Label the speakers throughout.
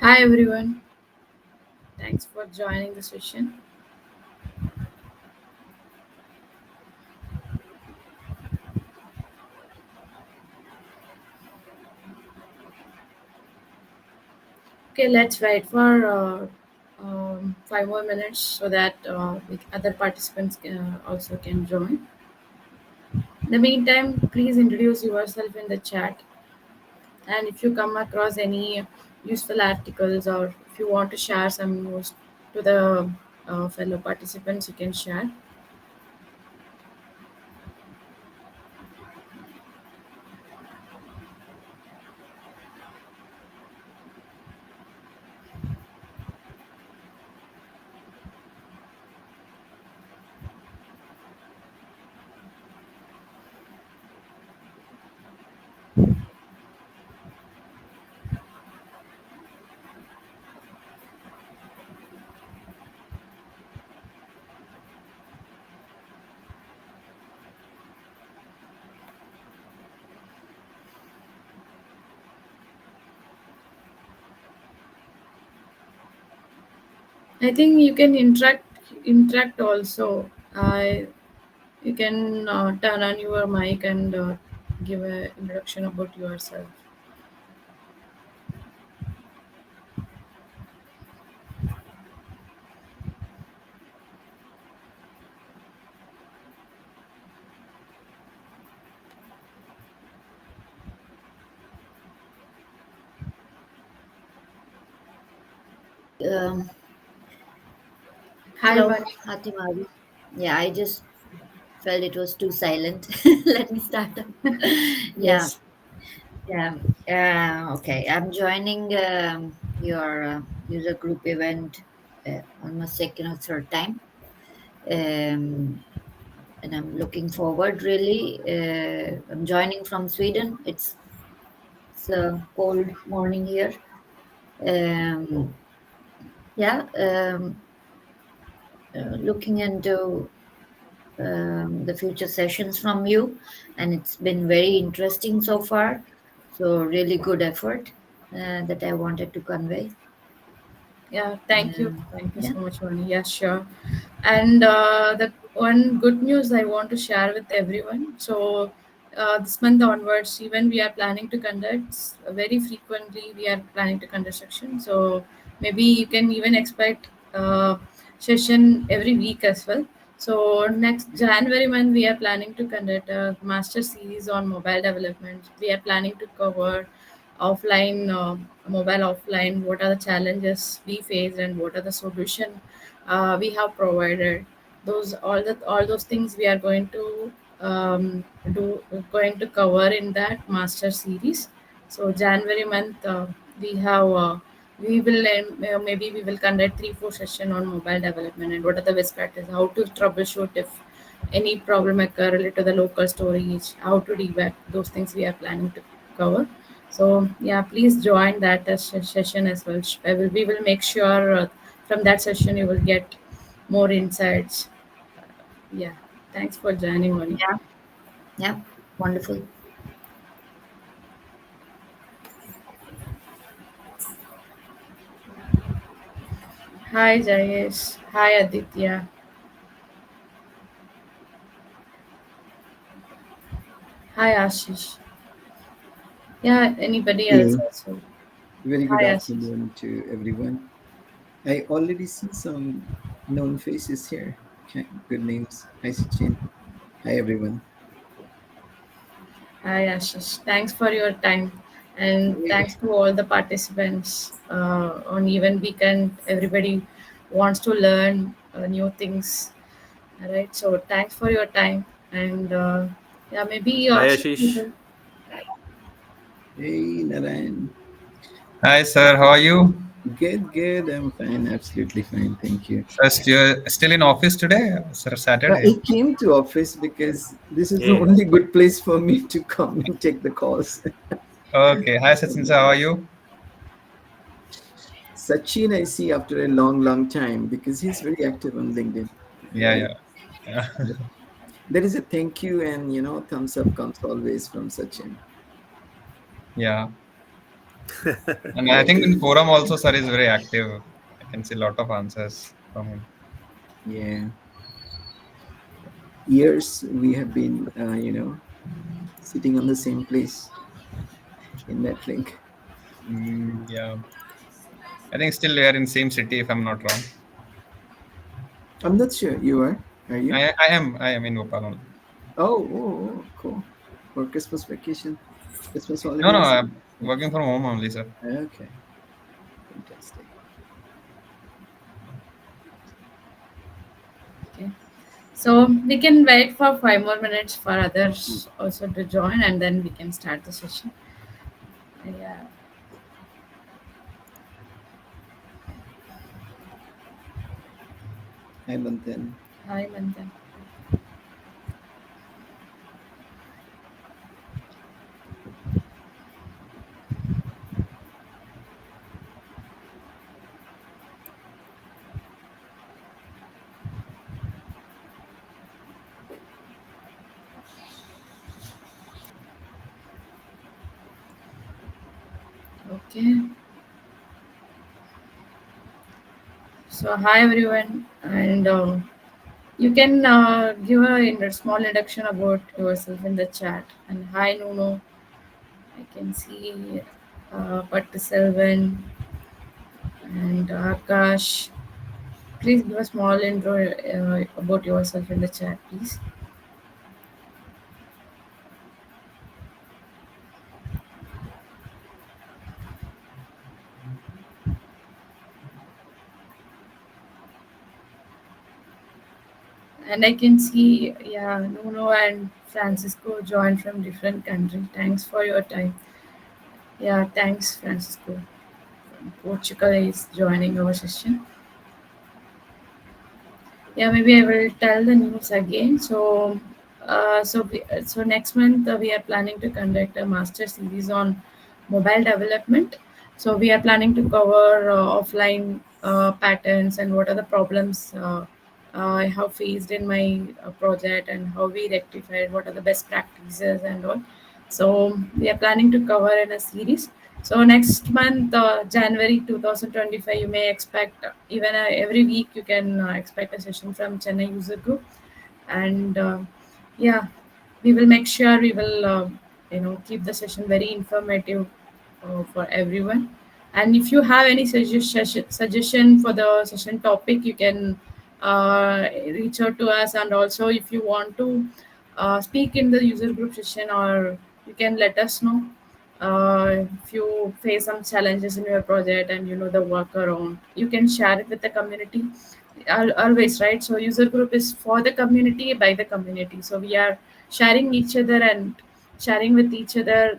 Speaker 1: Hi everyone, thanks for joining the session. Okay, let's wait for 5 more minutes so that other participants also can join. In the meantime, please introduce yourself in the chat, and if you come across any useful articles or if you want to share some news to the fellow participants, you can share. I think you can interact also. You can turn on your mic and give an introduction about yourself.
Speaker 2: Um,
Speaker 1: Hi,
Speaker 2: Hello,
Speaker 1: Bunny.
Speaker 2: Hatimari. Yeah, I just felt it was too silent. Let me start. Yeah,
Speaker 1: Yes.
Speaker 2: yeah. Okay, I'm joining your user group event almost second or third time, and I'm looking forward. Really, I'm joining from Sweden. It's a cold morning here. Um, yeah, looking into the future sessions from you, and it's been very interesting so far. So, really good effort that I wanted to convey.
Speaker 1: Yeah, thank you.
Speaker 2: Um,
Speaker 1: Thank you
Speaker 2: yeah,
Speaker 1: so much, Bunny. Yeah, sure. And the one good news I want to share with everyone. So, this month onwards, even we are planning to conduct very frequently, we are planning to conduct section. So, maybe you can even expect session every week as well. So, next January month, we are planning to conduct a master series on mobile development. We are planning to cover offline mobile offline, what are the challenges we face and what are the solution we have provided. Those all those things we are going to do going to cover in that master series. So January month, we have we will maybe we will conduct 3 4 session on mobile development and what are the best practice, how to troubleshoot if any problem occur related to the local storage, how to debug. Those things we are planning to cover. So yeah, please join that session as well. We will make sure from that session you will get more insights. Yeah, thanks for joining, Moni.
Speaker 2: yeah, yeah. Wonderful.
Speaker 1: Hi Jayesh. Hi Aditya. Hi Ashish. Yeah, anybody else
Speaker 3: Hey,
Speaker 1: also.
Speaker 3: very good
Speaker 1: Hi Ashish.
Speaker 3: afternoon to everyone. I already see some known faces here. Okay, good names. Hi, Sachin. Hi, everyone.
Speaker 1: Hi Ashish. Thanks for your time and
Speaker 3: Hey,
Speaker 1: thanks to all the participants on even weekend. Everybody wants to learn new things. All right. So thanks for your time and yeah, maybe
Speaker 4: Hi
Speaker 1: Ashish.
Speaker 4: Ashish.
Speaker 3: hey, Narayan.
Speaker 5: Hi, sir. How are you?
Speaker 3: Good, good. I'm fine. Absolutely fine. Thank you.
Speaker 5: First, you're still in office today, sir, Saturday.
Speaker 3: I came to office because this is the
Speaker 4: Yeah.
Speaker 3: only good place for me to come and take the calls.
Speaker 5: Okay. Hi, Sachin, sir. How are you?
Speaker 3: Sachin, I see after a long, long time because he's very active on LinkedIn,
Speaker 5: Yeah,
Speaker 3: right?
Speaker 5: yeah. Yeah.
Speaker 3: There is a thank you and thumbs up comes always from Sachin.
Speaker 5: Yeah. And I think in
Speaker 3: Okay.
Speaker 5: forum also, sir is very active. I can see a lot of answers from him.
Speaker 3: Yeah. Years we have been, sitting on the same place in that link.
Speaker 5: Yeah, I think still we are in same city if I'm not wrong.
Speaker 3: I'm not sure. You are? Are you?
Speaker 5: I am in Bhopal only.
Speaker 3: Cool. For Christmas vacation, Christmas
Speaker 5: No, no,
Speaker 3: holidays.
Speaker 5: I'm working from home only, sir.
Speaker 3: Okay, fantastic.
Speaker 1: Okay. So we can wait for 5 more minutes for others also to join, and then we can start the session. Yeah.
Speaker 3: Hi, Manthan.
Speaker 1: Hi, Manthan. Okay. So hi everyone, and you can give a small introduction about yourself in the chat. And hi Nuno, I can see Pattiselvan and Akash. Please give a small intro about yourself in the chat, please. And I can see, yeah, Nuno and Francisco joined from different country. Thanks for your time. Yeah, thanks, Francisco. Portugal is joining our session. Yeah, maybe I will tell the news again. So next month we are planning to conduct a master series on mobile development. So we are planning to cover offline patterns and what are the problems I have faced in my project and how we rectified. What are the best practices and all. So we are planning to cover in a series. So next month, January 2025, you may expect even every week you can expect a session from Chennai user group, and yeah, we will make sure we will keep the session very informative for everyone. And if you have any suggestion for the session topic, you can reach out to us. And also, if you want to speak in the user group session, or you can let us know if you face some challenges in your project and you know the workaround, you can share it with the community. Always, right? So user group is for the community by the community, so we are sharing each other and sharing with each other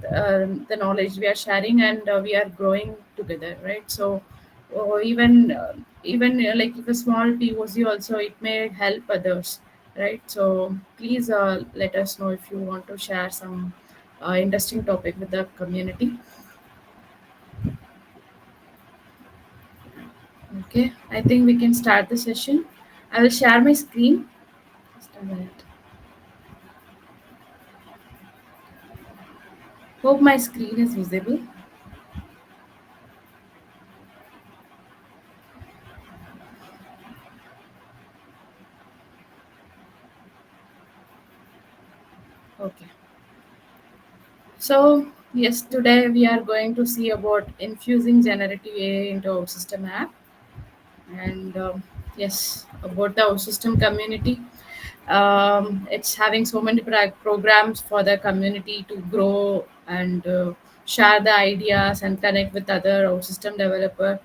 Speaker 1: the knowledge we are sharing, and we are growing together, right? So even like if a small POC also, it may help others, right? So please let us know if you want to share some interesting topic with the community. Okay, I think we can start the session. I will share my screen. Just a minute. Hope my screen is visible. Okay. So yes, today we are going to see about infusing generative AI into our system app, and yes, about the our system community. It's having so many programs for the community to grow and share the ideas and connect with other our system developer.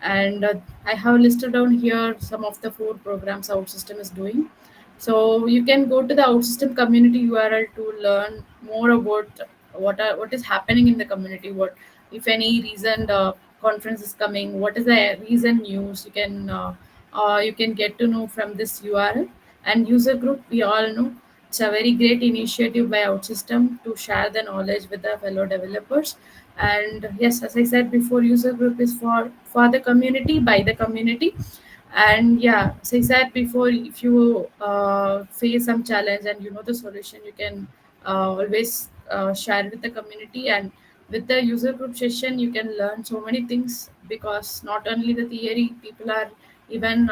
Speaker 1: And I have listed down here some of the four programs our system is doing. So you can go to the OutSystem community URL to learn more about what is happening in the community. What, if any, reason the conference is coming? What is the recent news? You can get to know from this URL. And user group, we all know it's a very great initiative by OutSystem to share the knowledge with the fellow developers. And yes, as I said before, user group is for the community by the community. And yeah, as I said before, if you face some challenge and you know the solution, you can always share with the community. And with the user group session you can learn so many things, because not only the theory, people are even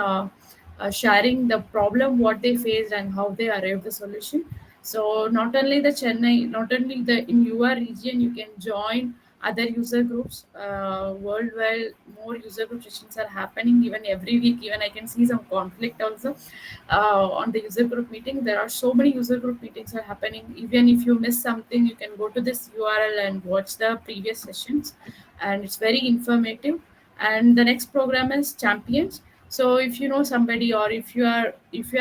Speaker 1: sharing the problem what they faced and how they arrived the solution. So not only the Chennai, not only the in your region, you can join other user groups worldwide. More user group sessions are happening even every week. Even I can see some conflict also on the user group meeting. There are so many user group meetings are happening. Even if you miss something, you can go to this URL and watch the previous sessions, and it's very informative. And the next program is champions. So if you know somebody, or if you are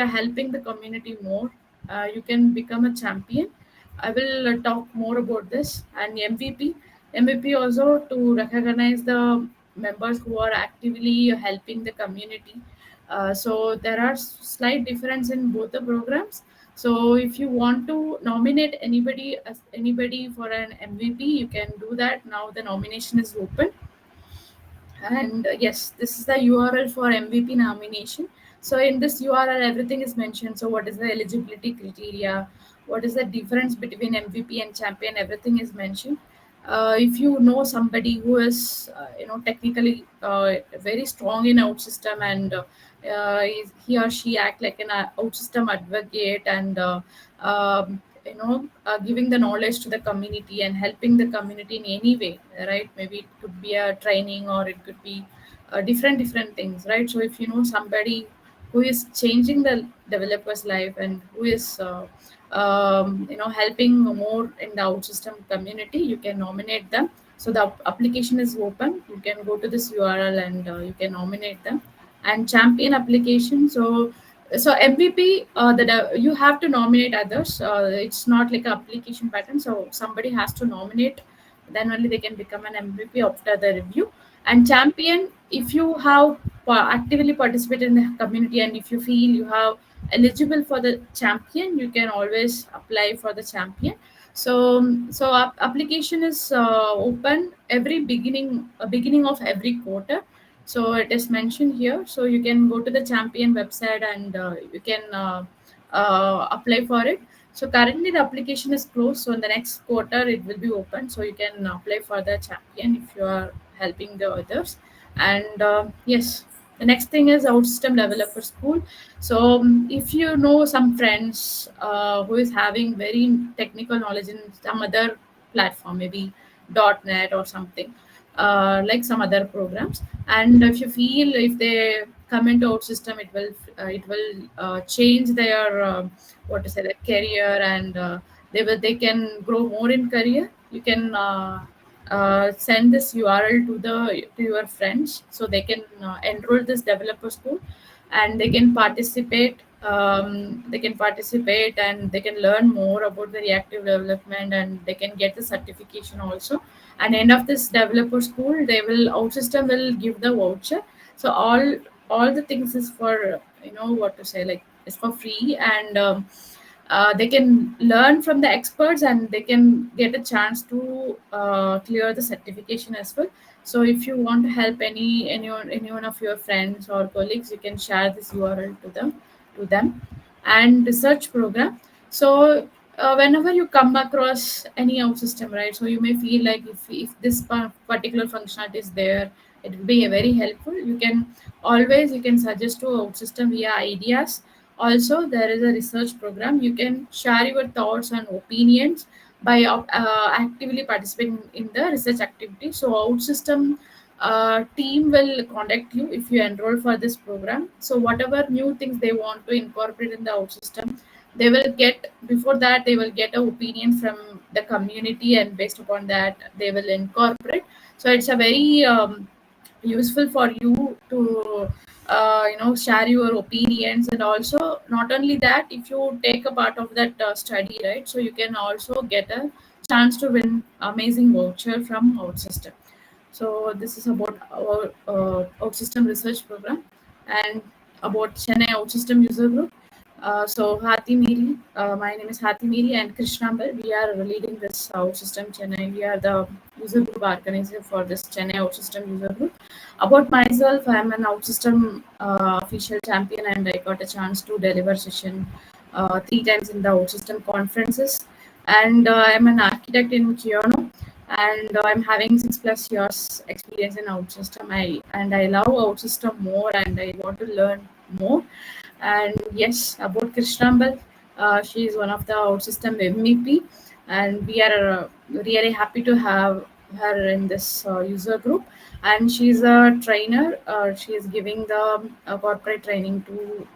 Speaker 1: helping the community more, you can become a champion. I will talk more about this. And MVP also to recognize the members who are actively helping the community. So there are slight difference in both the programs. So if you want to nominate anybody for an MVP, you can do that. Now the nomination is open. And yes, this is the URL for MVP nomination. So in this URL everything is mentioned. So what is the eligibility criteria, what is the difference between MVP and champion, everything is mentioned. If you know somebody who is technically very strong in OutSystem, and he or she act like an OutSystem advocate, and giving the knowledge to the community and helping the community in any way, right? Maybe it could be a training, or it could be different things, right? So if you know somebody who is changing the developer's life, and who is helping more in the OutSystem community, you can nominate them. So the application is open. You can go to this URL, and you can nominate them. And champion application. So MVP, you have to nominate others. It's not like an application pattern. So somebody has to nominate, then only they can become an MVP after the review. And champion, if you have actively participated in the community, and if you feel you have eligible for the champion, you can always apply for the champion. So application is open every beginning of every quarter. So it is mentioned here. So you can go to the champion website, and you can apply for it. So currently the application is closed. So in the next quarter it will be open. So you can apply for the champion if you are helping the others. And yes, the next thing is OutSystem Developer School. So if you know some friends who is having very technical knowledge in some other platform, maybe .NET or something, like some other programs, and if you feel if they come into OutSystem, it will change their what to say, their career, and they can grow more in career. You can send this URL to your friends, so they can enroll this developer school, and they can participate and they can learn more about the reactive development, and they can get the certification also. And end of this developer school, they will OutSystem will give the voucher. So all the things is for, what to say, like, it's for free. And they can learn from the experts, and they can get a chance to clear the certification as well. So if you want to help any one of your friends or colleagues, you can share this URL to them. And research program. So whenever you come across any out system, right? So you may feel like if this particular functionality is there, it will be very helpful. You can suggest to out system via ideas. Also, there is a research program. You can share your thoughts and opinions by actively participating in the research activity. So OutSystem team will contact you if you enroll for this program. So whatever new things they want to incorporate in the OutSystem, they will get, before that they will get an opinion from the community, and based upon that they will incorporate. So it's a very useful for you to share your opinions. And also, not only that, if you take a part of that study, right, so you can also get a chance to win amazing voucher from OutSystem. So this is about our OutSystem research program. And about Chennai OutSystem user group. So Hati Miri, my name is Hati Miri, and Krishnambal. We are leading this OutSystem Chennai. We are the user group organizer for this Chennai OutSystem user group. About myself, I am an OutSystem official champion, and I got a chance to deliver session 3 times in the OutSystem conferences. And I am an architect in Kyoto. and I'm having 6+ years experience in OutSystem. I love OutSystem more, and I want to learn more. And yes, about Krishnambal, she is one of the OutSystem MVP, and we are really happy to have her in this user group. And she's a trainer. She is giving the corporate training to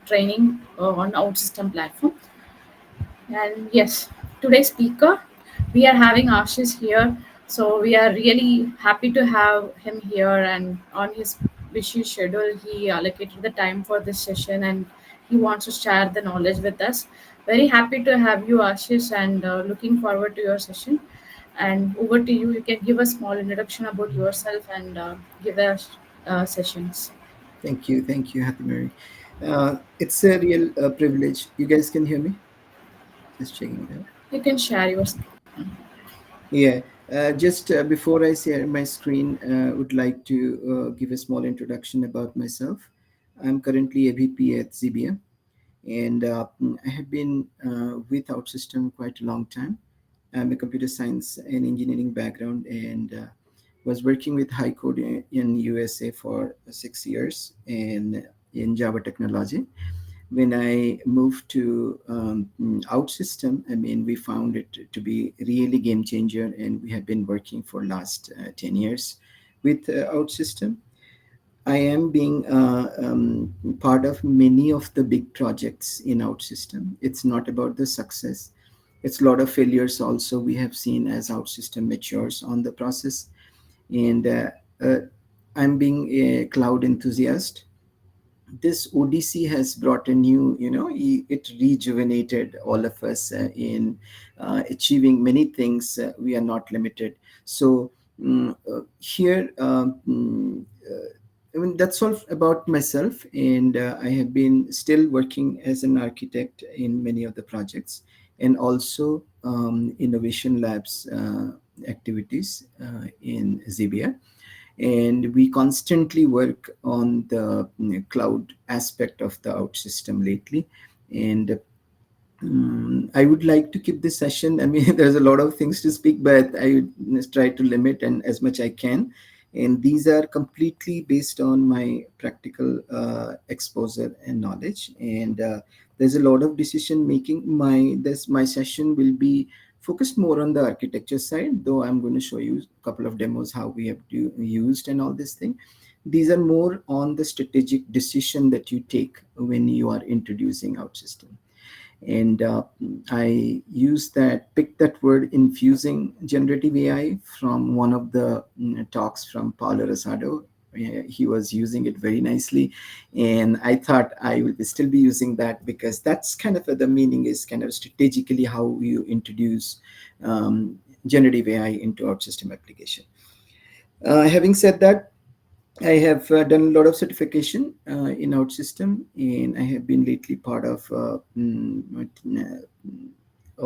Speaker 1: training on OutSystem platform. And yes, today's speaker, we are having Ashish here. So we are really happy to have him here. And on his busy schedule, he allocated the time for this session, and he wants to share the knowledge with us. Very happy to have you, Ashish, and looking forward to your session. And over to you. You can give a small introduction about yourself and give us sessions.
Speaker 3: Thank you, Happy Mary. It's a real privilege. You guys can hear me? Just checking it out.
Speaker 1: You can share your screen.
Speaker 3: Yeah, just before I share my screen, would like to give a small introduction about myself. I'm currently a VP at Xebia, and I have been with OutSystem quite a long time. I'm a computer science and engineering background, and was working with high code in USA for 6 years and in Java technology. When I moved to OutSystem, I mean, we found it to be really game changer, and we have been working for last 10 years with OutSystem. I am being part of many of the big projects in OutSystem. It's not about the success. It's a lot of failures also we have seen as OutSystem matures on the process. And uh, I'm being a cloud enthusiast. This ODC has brought a new, it rejuvenated all of us in achieving many things. We are not limited. So here, I mean, that's all about myself. And I have been still working as an architect in many of the projects, and also innovation labs activities in Xebia. And we constantly work on the cloud aspect of the OutSystem lately. And I would like to keep this session. I mean, there's a lot of things to speak, but I would try to limit and as much I can. And these are completely based on my practical exposure and knowledge. And there's a lot of decision making. My session will be focused more on the architecture side, though I'm going to show you a couple of demos how we have used and all this thing. These are more on the strategic decision that you take when you are introducing OutSystem. And I used picked that word, infusing generative AI, from one of the talks from Paulo Rosado. He was using it very nicely, and I thought I will still be using that, because that's kind of the meaning is kind of strategically how you introduce generative AI into our system application. Having said that, I have done a lot of certification in OutSystem, and I have been lately part of all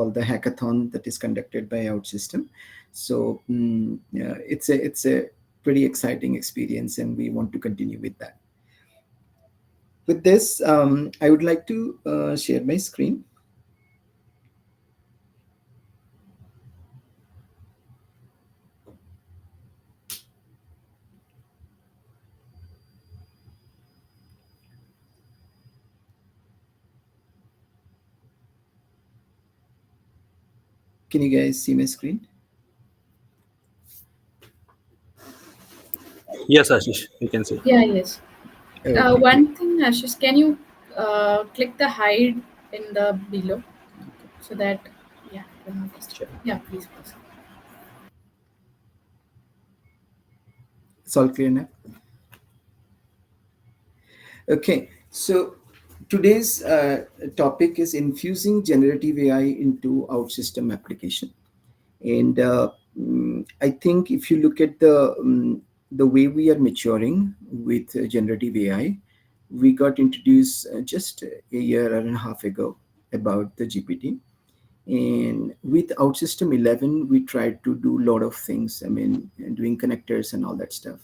Speaker 3: the hackathon that is conducted by OutSystem. So yeah, it's a pretty exciting experience, and we want to continue with that. With this, I would like to share my screen. Can you guys see my screen?
Speaker 4: Yes, Ashish, you can see.
Speaker 1: Yeah, yes.
Speaker 3: Okay, great.
Speaker 1: One thing, Ashish, can you click the hide in the below so that, yeah, you're not
Speaker 4: Sure.
Speaker 1: disturbed. Yeah, please. Please.
Speaker 3: It's all clear now. Okay, so today's topic is infusing generative AI into OutSystem application. And I think if you look at the way we are maturing with generative AI, we got introduced just a year and a half ago about the GPT. And with OutSystem 11, we tried to do a lot of things. I mean, doing connectors and all that stuff.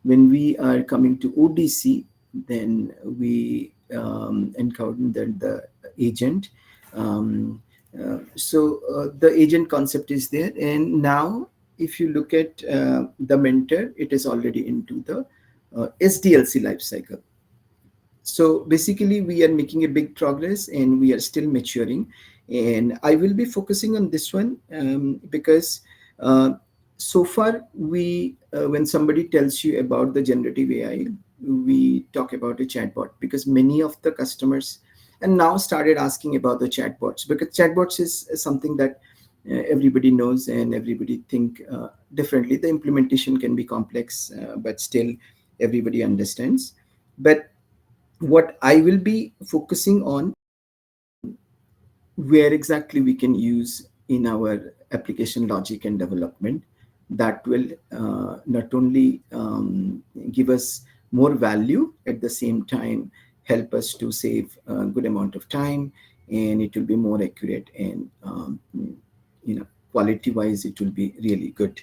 Speaker 3: When we are coming to ODC, then we encountered the agent. Um, The agent concept is there, and now if you look at the mentor, it is already into the SDLC lifecycle. So basically we are making a big progress and we are still maturing, and I will be focusing on this one because uh, so far we when somebody tells you about the generative AI, we talk about a chatbot, because many of the customers and now started asking about the chatbots, because chatbots is something that everybody knows and everybody think differently. The implementation can be complex, but still everybody understands. But what I will be focusing on, where exactly we can use in our application logic and development, that will not only give us more value, at the same time help us to save a good amount of time, and it will be more accurate, and quality wise it will be really good.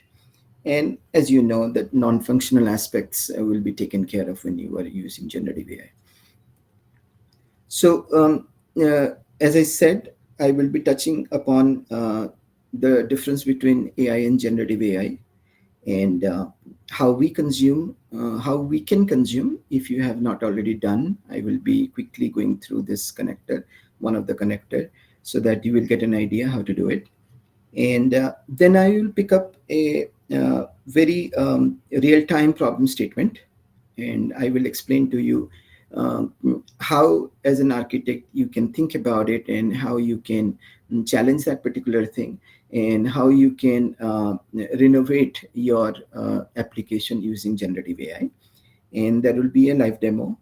Speaker 3: And as you know, that non-functional aspects will be taken care of when you are using generative AI. So, as I said, I will be touching upon the difference between AI and generative AI, and how we can consume. If you have not already done, I will be quickly going through this connector, one of the connector, so that you will get an idea how to do it. And then I will pick up a very real-time problem statement, and I will explain to you um, how, as an architect, you can think about it, and how you can challenge that particular thing, and how you can renovate your application using generative AI. And there will be a live demo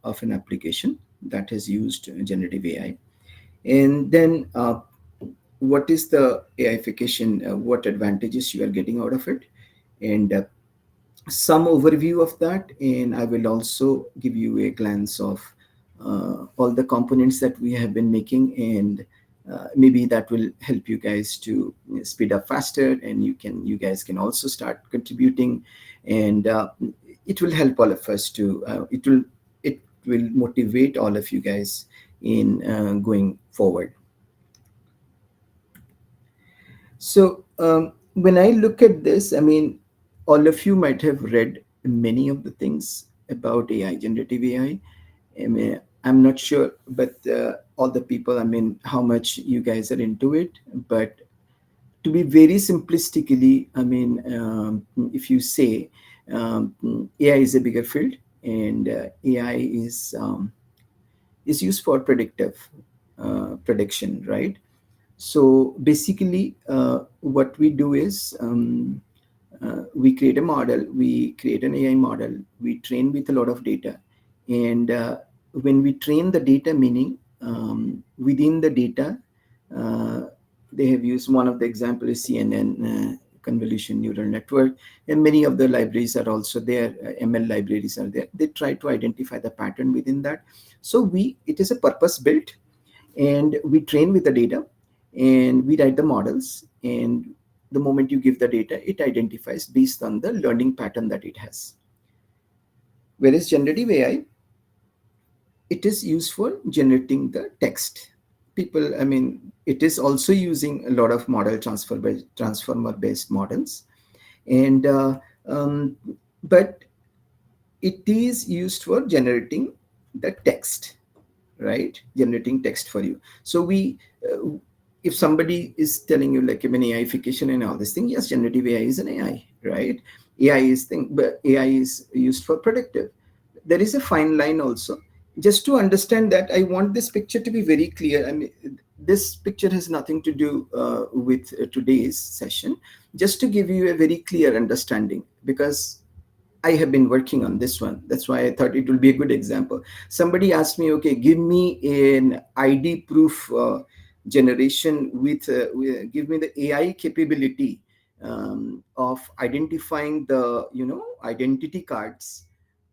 Speaker 3: of an application that has used generative AI. And then what is the AI-fication, what advantages you are getting out of it, and some overview of that. And I will also give you a glance of all the components that we have been making, and maybe that will help you guys to speed up faster, and you guys can also start contributing, and it will help all of us to it will motivate all of you guys in going forward. So when I look at this, I mean, all of you might have read many of the things about AI, generative AI. I mean, I'm not sure, but all the people, I mean, how much you guys are into it. But to be very simplistically, I mean, if you say AI is a bigger field, and AI is used for predictive prediction, right? So basically, what we do is we create a model, we create an AI model, we train with a lot of data. And when we train the data, meaning within the data, uh, they have used one of the example is CNN, convolution neural network, and many of the libraries are also there, ML libraries are there. They try to identify the pattern within that. So it is a purpose built, and we train with the data, and we write the models, and the moment you give the data, it identifies based on the learning pattern that it has. Whereas generative AI, it is used for generating the text. People, I mean, it is also using a lot of model transformer based models, and um, but it is used for generating the text, right? Generating text for you. So uh, if somebody is telling you like, I mean, AI-fication and all this thing, yes, generative AI is an AI, right? AI is thing, but AI is used for predictive. There is a fine line also. Just to understand that, I want this picture to be very clear. I mean, this picture has nothing to do with today's session. Just to give you a very clear understanding, because I have been working on this one. That's why I thought it will be a good example. Somebody asked me, okay, give me an ID proof generation give me the AI capability of identifying the, identity cards.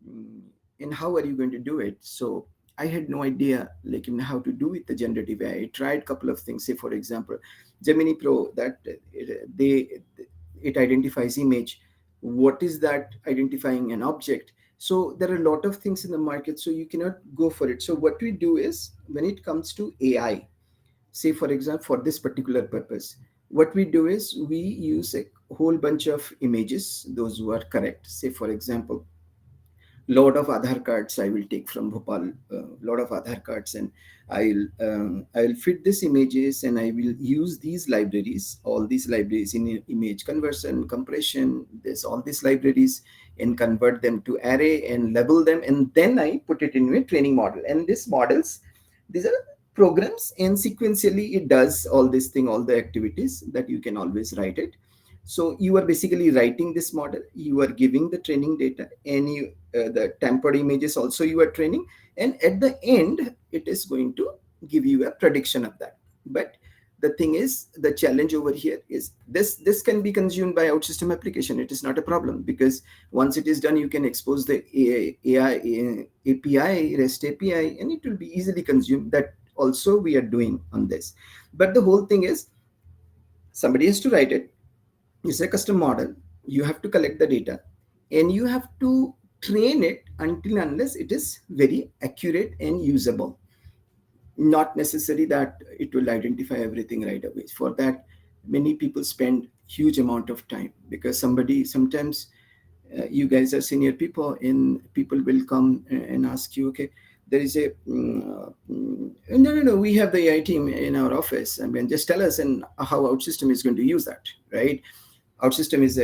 Speaker 3: Mm, and how are you going to do it? So I had no idea, like, how to do it, the generative AI. I tried a couple of things. Say, for example, Gemini Pro, that it identifies image. What is that identifying an object? So there are a lot of things in the market, so you cannot go for it. So what we do is, when it comes to AI, say for example, for this particular purpose, what we do is we use a whole bunch of images, those who are correct. Say for example, lot of Aadhaar cards I will take from Bhopal, lot of Aadhaar cards, and I'll fit this images, and I will use these libraries, all these libraries in image conversion, compression, this all these libraries, and convert them to array and label them, and then I put it in a training model. And these models, these are programs, and sequentially it does all this thing, all the activities that you can always write it. So you are basically writing this model, you are giving the training data, and the tempered images also you are training, and at the end it is going to give you a prediction of that. But the thing is, the challenge over here is this can be consumed by OutSystem application. It is not a problem, because once it is done, you can expose the AI API, REST API, and it will be easily consumed. That also we are doing on this. But the whole thing is, somebody has to write it. It's a custom model. You have to collect the data, and you have to train it until unless it is very accurate and usable. Not necessary that it will identify everything right away. For that, many people spend huge amount of time, because somebody sometimes, you guys are senior people, and people will come and ask you, okay, there is a no, we have the AI team in our office. I mean, just tell us and how OutSystem is going to use that, right? OutSystem is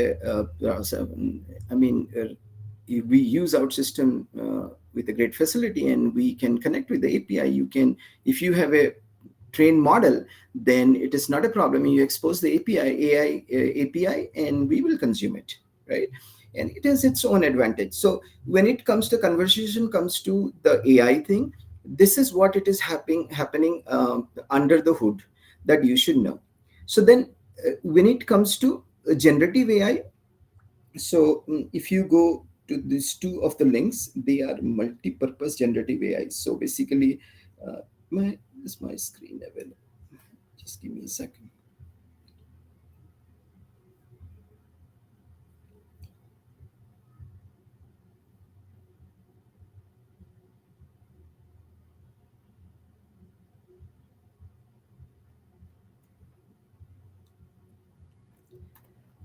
Speaker 3: I mean, we use OutSystem with a great facility, and we can connect with the API. You can, if you have a trained model, then it is not a problem. You expose the API, AI API, and we will consume it, right? And it has its own advantage. So when it comes to conversation, comes to the AI thing, this is what it is happening under the hood, that you should know. So then, when it comes to generative AI, so if you go to these two of the links, they are multi-purpose generative AI. So basically, is my screen available? Just give me a second.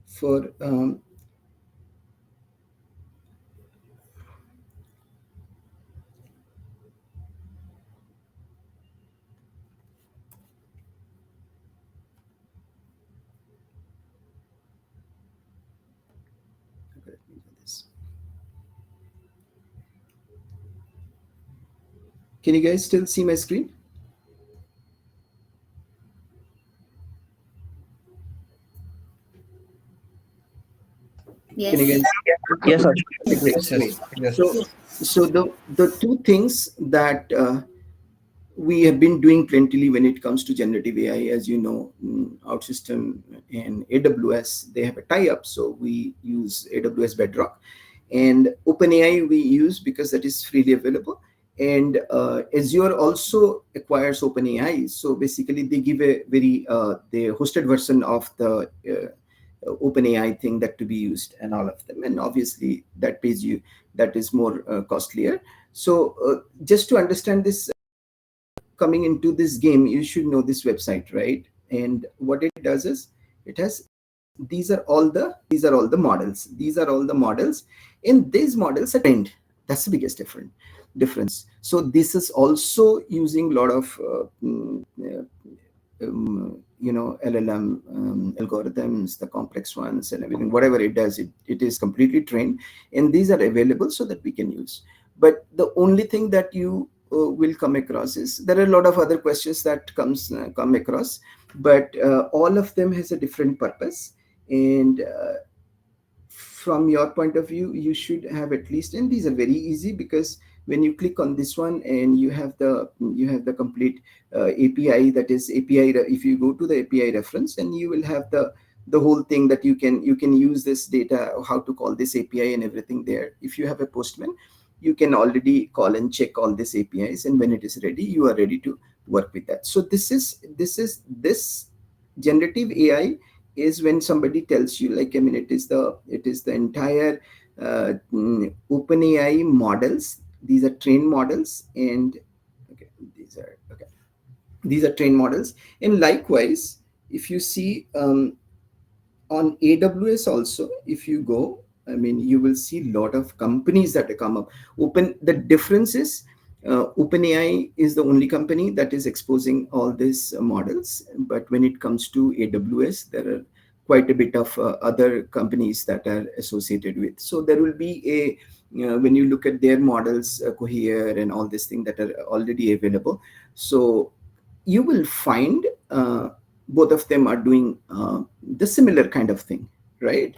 Speaker 3: For okay, let me do this. Can you guys still see my screen? Can you
Speaker 2: Yes.
Speaker 3: guys?
Speaker 4: Yes, sir.
Speaker 3: Great,
Speaker 5: Yes,
Speaker 3: great.
Speaker 5: yes, yes.
Speaker 3: So the two things that we have been doing plentifully when it comes to generative AI, as you know, OutSystem and AWS, they have a tie-up. So we use AWS Bedrock, and OpenAI we use because that is freely available. And Azure also acquires OpenAI. So basically, they give a very the hosted version of the OpenAI thing that to be used, and all of them. And obviously, that pays you, that is more costlier. So just to understand this, coming into this game, you should know this website, right? And what it does is, it has, these are all the models. These are all the models, and these models are trained. That's the biggest difference. So this is also using a lot of LLM algorithms, the complex ones and everything. Whatever it does, it is completely trained, and these are available so that we can use. But the only thing that you will come across is, there are a lot of other questions that come across, but all of them has a different purpose. And from your point of view, you should have at least, and these are very easy, because when you click on this one, and you have the complete API, that is API. If you go to the API reference, and you will have the whole thing, that you can use this data, how to call this API and everything there. If you have a Postman, you can already call and check all these APIs, and when it is ready, you are ready to work with that. So this generative AI is when somebody tells you, like, I mean, it is the entire OpenAI models. These are trained models, and okay, these are okay. These are trained models. And likewise, if you see on AWS also, if you go, I mean, you will see a lot of companies that come up. The difference is OpenAI is the only company that is exposing all these models. But when it comes to AWS, there are quite a bit of other companies that are associated with. So there will be a, when you look at their models, Cohere and all these things that are already available. So you will find both of them are doing the similar kind of thing, right?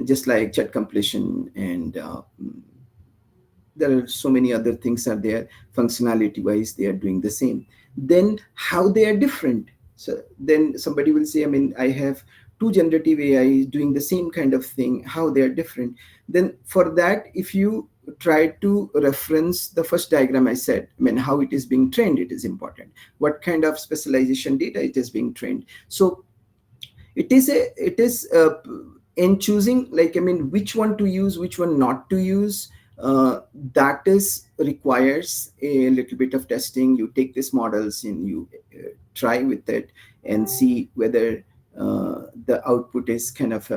Speaker 3: Just like chat completion and there are so many other things are there. Functionality wise, they are doing the same. Then how they are different? So then somebody will say, I mean, I have two generative AI doing the same kind of thing. How they are different? Then for that, if you try to reference the first diagram I said, I mean, how it is being trained, it is important. What kind of specialization data it is being trained. So it is in choosing, like, I mean, which one to use, which one not to use, that is requires a little bit of testing. You take these models and you try with it and see whether the output is kind of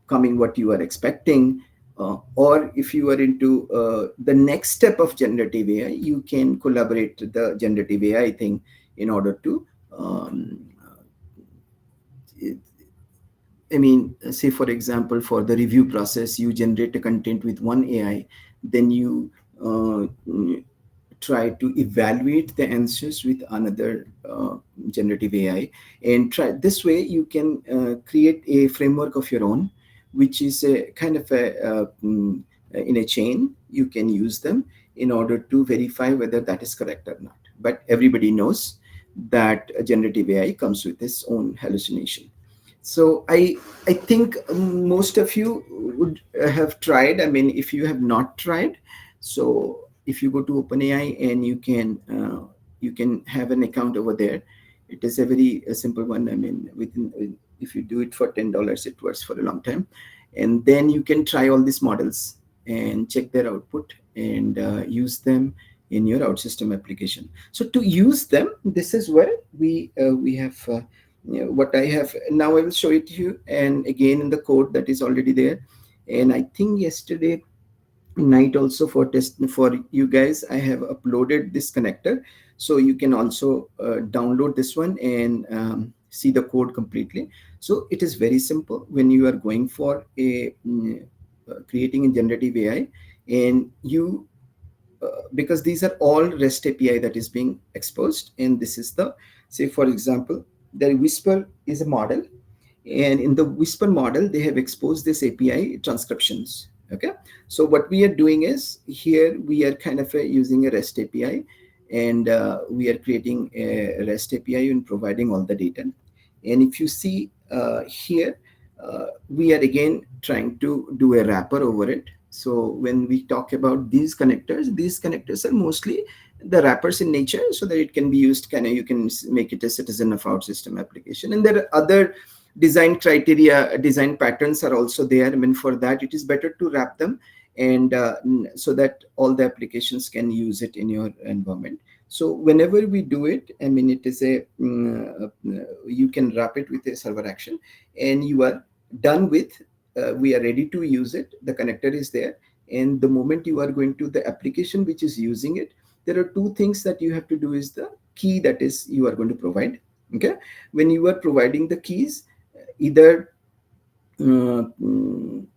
Speaker 3: coming what you are expecting. Or if you are into the next step of generative AI, you can collaborate the generative AI thing in order to I mean, say for example, for the review process, you generate a content with one AI, then you try to evaluate the answers with another generative AI, and try this way you can create a framework of your own, which is a kind of in a chain. You can use them in order to verify whether that is correct or not. But everybody knows that generative AI comes with its own hallucination. So I think most of you would have tried. I mean, if you have not tried, so if you go to OpenAI and you can have an account over there. It is a very simple one. I mean, within if you do it for $10, it works for a long time, and then you can try all these models and check their output and use them in your OutSystem application. So to use them, this is where we have. What I have now, I will show it to you, and again in the code that is already there. And I think yesterday night also for test for you guys, I have uploaded this connector, so you can also download this one and see the code completely. So it is very simple when you are going for a creating a generative AI, and you because these are all REST API that is being exposed. And this is the, say for example, the Whisper is a model, and in the Whisper model they have exposed this API transcriptions. Okay, so what we are doing is here we are kind of using a REST API, and we are creating a REST API and providing all the data. And if you see here, we are again trying to do a wrapper over it. So when we talk about these connectors are mostly the wrappers in nature, so that it can be used, kind of, you can make it a citizen of our system application. And there are other design criteria, design patterns are also there. I mean, for that it is better to wrap them, and so that all the applications can use it in your environment. So whenever we do it, I mean, it is a you can wrap it with a server action, and you are done with. We are ready to use it. The connector is there, and the moment you are going to the application which is using it, there are two things that you have to do. Is the key that is you are going to provide. Okay, when you are providing the keys, either when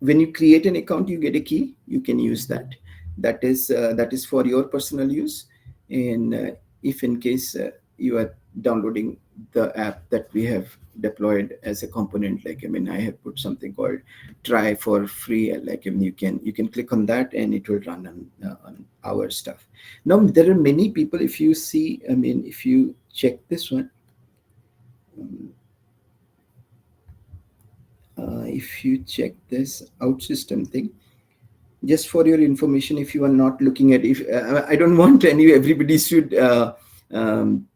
Speaker 3: you create an account, you get a key, you can use that. That is for your personal use. And if in case you are downloading the app that we have deployed as a component, like, I mean, I have put something called try for free, like, I mean, you can click on that and it will run on our stuff. Now there are many people, if you see, I mean, if you check this one, if you check this OutSystem thing, just for your information, if you are not looking at, if I don't want everybody should um,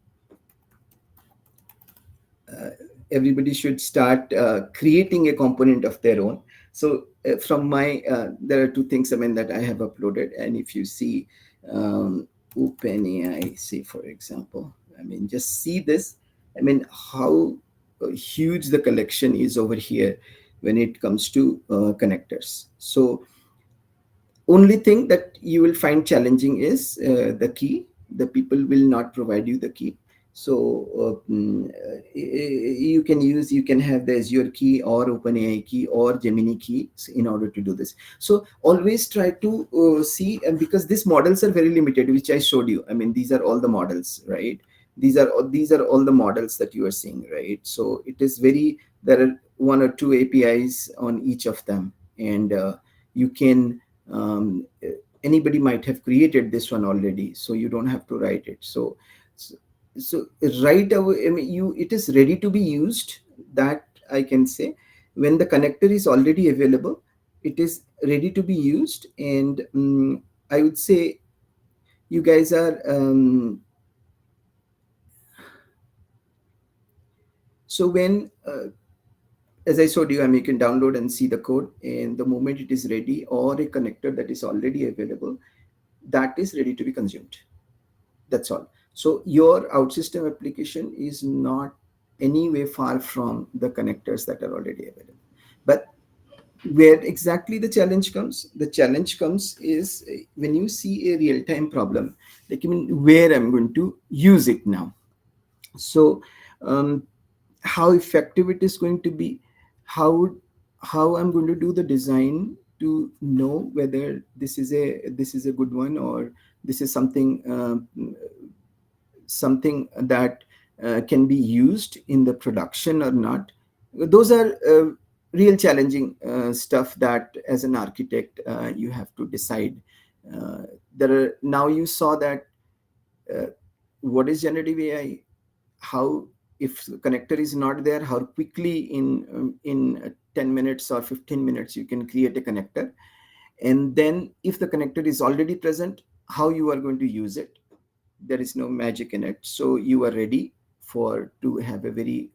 Speaker 3: everybody should start creating a component of their own. So from my there are two things, I mean, that I have uploaded. And if you see, OpenAI, say for example, I mean, just see this. I mean, how huge the collection is over here when it comes to connectors. So only thing that you will find challenging is the key. The people will not provide you the key. So you can have the Azure key or OpenAI key or Gemini key in order to do this. So always try to see, and because these models are very limited, which I showed you. I mean, these are all the models, right? These are all the models that you are seeing, right? So it is very, there are one or two APIs on each of them, and you can anybody might have created this one already, so you don't have to write it. So right away, I mean, it is ready to be used. That I can say, when the connector is already available, it is ready to be used. And I would say you guys are so when as I showed you, I mean, you can download and see the code, and the moment it is ready, or a connector that is already available, that is ready to be consumed. That's all. So your OutSystem application is not any way far from the connectors that are already available. But where exactly the challenge comes? The challenge comes is when you see a real-time problem, like, I mean, where I'm going to use it now. So how effective it is going to be, how I'm going to do the design to know whether this is a good one, or this is something that can be used in the production or not. Those are real challenging stuff that as an architect you have to decide. uh, there are, now you saw that uh, what is generative AI, how, if the connector is not there, how quickly in 10 minutes or 15 minutes you can create a connector. And then if the connector is already present, how you are going to use it. There is no magic in it, so you are ready for to have a very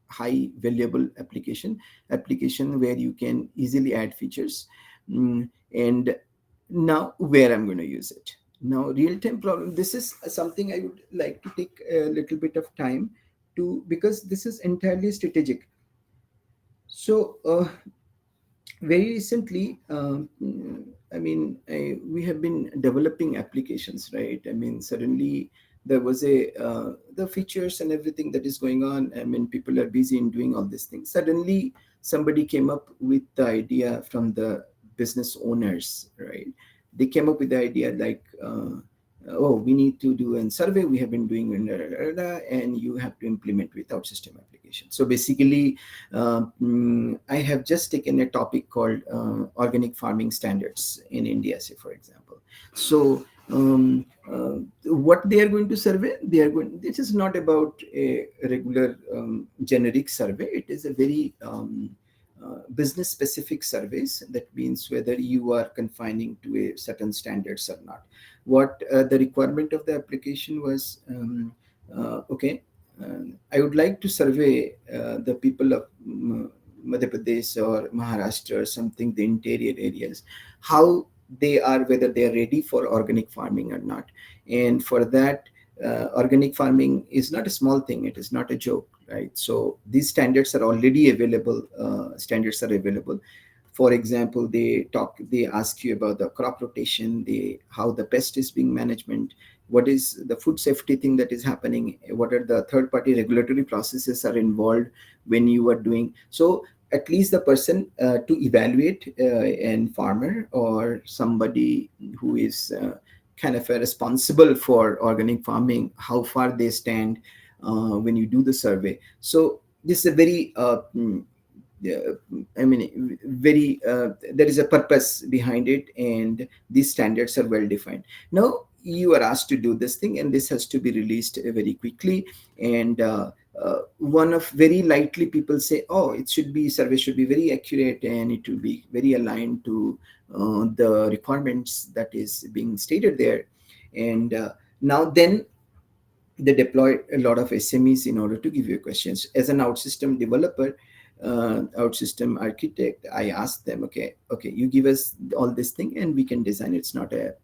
Speaker 3: high valuable application where you can easily add features. And now where I'm going to use it. Now real-time problem, this is something I would like to take a little bit of time to, because this is entirely strategic. So very recently, I mean, we have been developing applications, right? I mean, suddenly there was the features and everything that is going on. I mean, people are busy in doing all these things. Suddenly, somebody came up with the idea from the business owners, right? They came up with the idea like, oh, we need to do a survey. We have been doing, and you have to implement without system application. So basically, I have just taken a topic called organic farming standards in India, say for example. So what they are going to survey, they are going. This is not about a regular generic survey. It is a very business specific surveys. That means whether you are confining to a certain standards or not. What the requirement of the application was, okay, I would like to survey the people of Madhya Pradesh or Maharashtra or something, the interior areas, how they are, whether they are ready for organic farming or not. And for that, organic farming is not a small thing. It is not a joke, right? So these standards are already available. Standards are available. For example, they ask you about the crop rotation, how the pest is being management, what is the food safety thing that is happening, what are the third party regulatory processes are involved when you are doing. So at least the person to evaluate an farmer or somebody who is kind of responsible for organic farming, how far they stand when you do the survey. So this is a very I mean, very there is a purpose behind it, and these standards are well defined. Now you are asked to do this thing, and this has to be released very quickly. And one of very lightly people say, oh, it should be, survey should be very accurate, and it will be very aligned to the requirements that is being stated there. And now then they deploy a lot of SMEs in order to give you questions. As an OutSystem developer, OutSystem architect, I asked them, okay, you give us all this thing and we can design. It's not a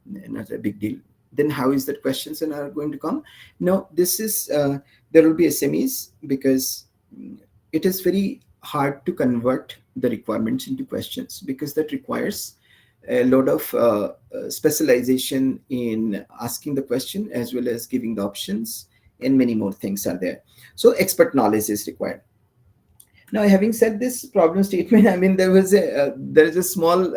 Speaker 3: big deal. then how is that questions are going to come? No, this is there will be SMEs, because it is very hard to convert the requirements into questions, because that requires a lot of specialization in asking the question as well as giving the options, and many more things are there. So expert knowledge is required. Now, having said this problem statement, I mean, there is a small.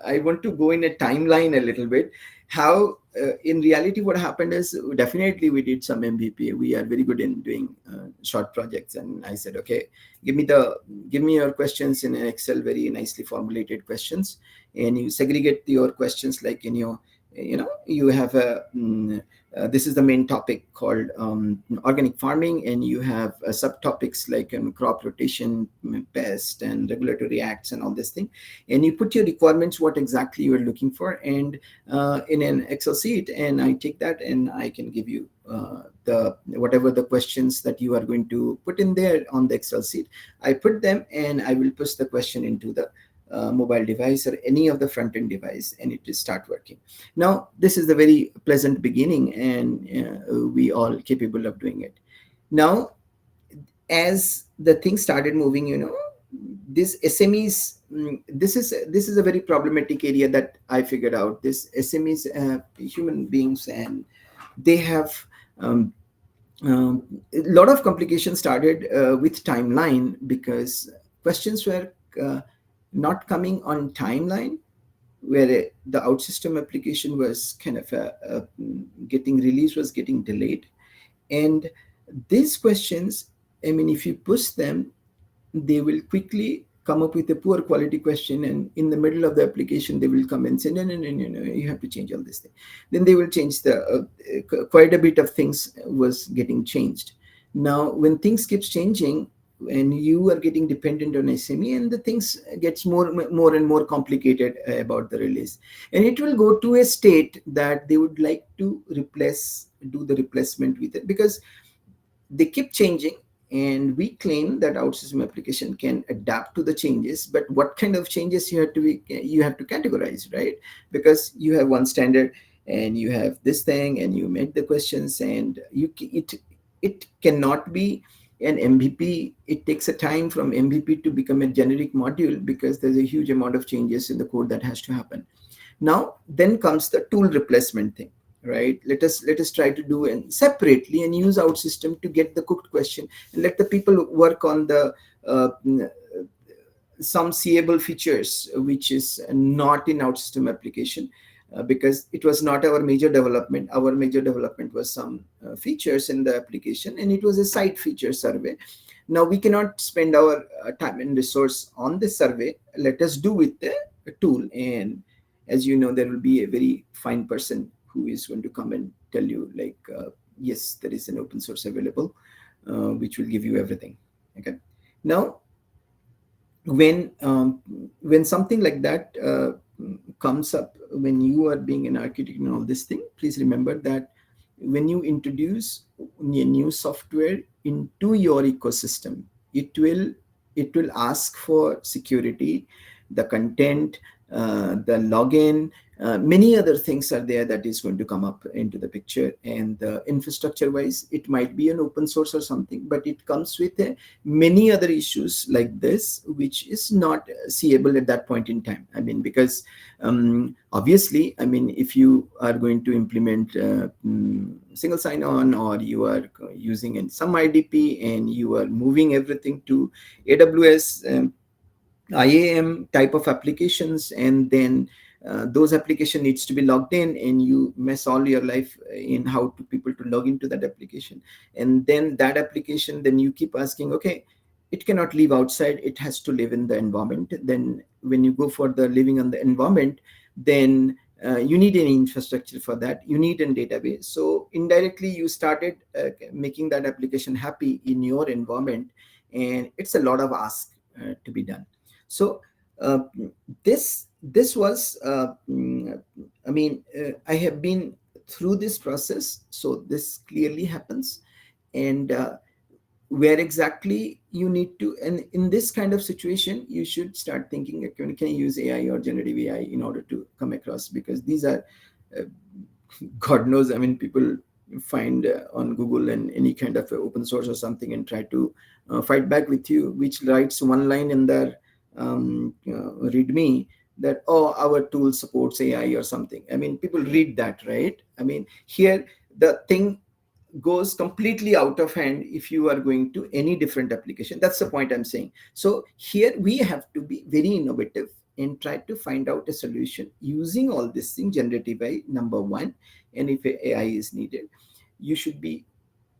Speaker 3: I want to go in a timeline a little bit. How, in reality, what happened is, definitely we did some MVP. We are very good in doing short projects, and I said, okay, give me your questions in an Excel, very nicely formulated questions, and you segregate your questions like in your, you have a. This is the main topic called organic farming, and you have subtopics like crop rotation, pest, and regulatory acts, and all this thing. And you put your requirements, what exactly you are looking for, and in an Excel sheet, and I take that and I can give you the whatever the questions that you are going to put in there on the Excel sheet. I put them, and I will push the question into the mobile device or any of the front-end device, and it will start working. Now, this is the very pleasant beginning, and we all capable of doing it. Now, as the thing started moving, this SMEs, this is a very problematic area that I figured out. This SMEs, human beings, and they have um, a lot of complications started with timeline, because questions were not coming on timeline, where the OutSystem application was kind of getting released, was getting delayed. And these questions, I mean, if you push them, they will quickly come up with a poor quality question, and in the middle of the application they will come and say, no, no, no, no, no, you have to change all this thing. Then they will change the quite a bit of things was getting changed. Now, when things keeps changing, and you are getting dependent on SME, and the things gets more and more complicated about the release, and it will go to a state that they would like to do the replacement with it, because they keep changing. And we claim that OutSystem application can adapt to the changes, but what kind of changes you have to categorize, right? Because you have one standard, and you have this thing, and you make the questions, and it cannot be an MVP. It takes a time from MVP to become a generic module, because there's a huge amount of changes in the code that has to happen. Now, then comes the tool replacement thing, right? Let us try to do it separately and use OutSystem to get the cooked question, and let the people work on the some seeable features which is not in OutSystem application, because it was not our major development. Our major development was some features in the application, and it was a side feature survey. Now, we cannot spend our time and resource on the survey. Let us do with the tool. And as you know, there will be a very fine person who is going to come and tell you, like, yes, there is an open source available, which will give you everything. Okay. Now, when something like that comes up, when you are being an architect and all this thing, please remember that when you introduce a new software into your ecosystem, it will ask for security, the content, the login, many other things are there that is going to come up into the picture. And infrastructure wise, it might be an open source or something, but it comes with many other issues like this, which is not seeable at that point in time. I mean, because obviously, I mean, if you are going to implement single sign-on, or you are using some IDP, and you are moving everything to AWS IAM type of applications, and then those application needs to be logged in, and you mess all your life in how to people to log into that application. And then that application, then you keep asking, okay, it cannot live outside, it has to live in the environment. Then when you go for the living on the environment, then you need an infrastructure for that, you need a database. So indirectly you started making that application happy in your environment, and it's a lot of ask to be done. So this was I mean, I have been through this process, so this clearly happens. And where exactly you need to, and in this kind of situation, you should start thinking, can you use AI or generative AI in order to come across, because these are God knows, I mean, people find on Google and any kind of open source or something and try to fight back with you, which writes one line in their README that, oh, our tool supports AI or something. I mean, people read that, right? I mean, here the thing goes completely out of hand if you are going to any different application. That's the point I'm saying. So here we have to be very innovative and try to find out a solution using all this thing, generative AI, number one. And if AI is needed, you should be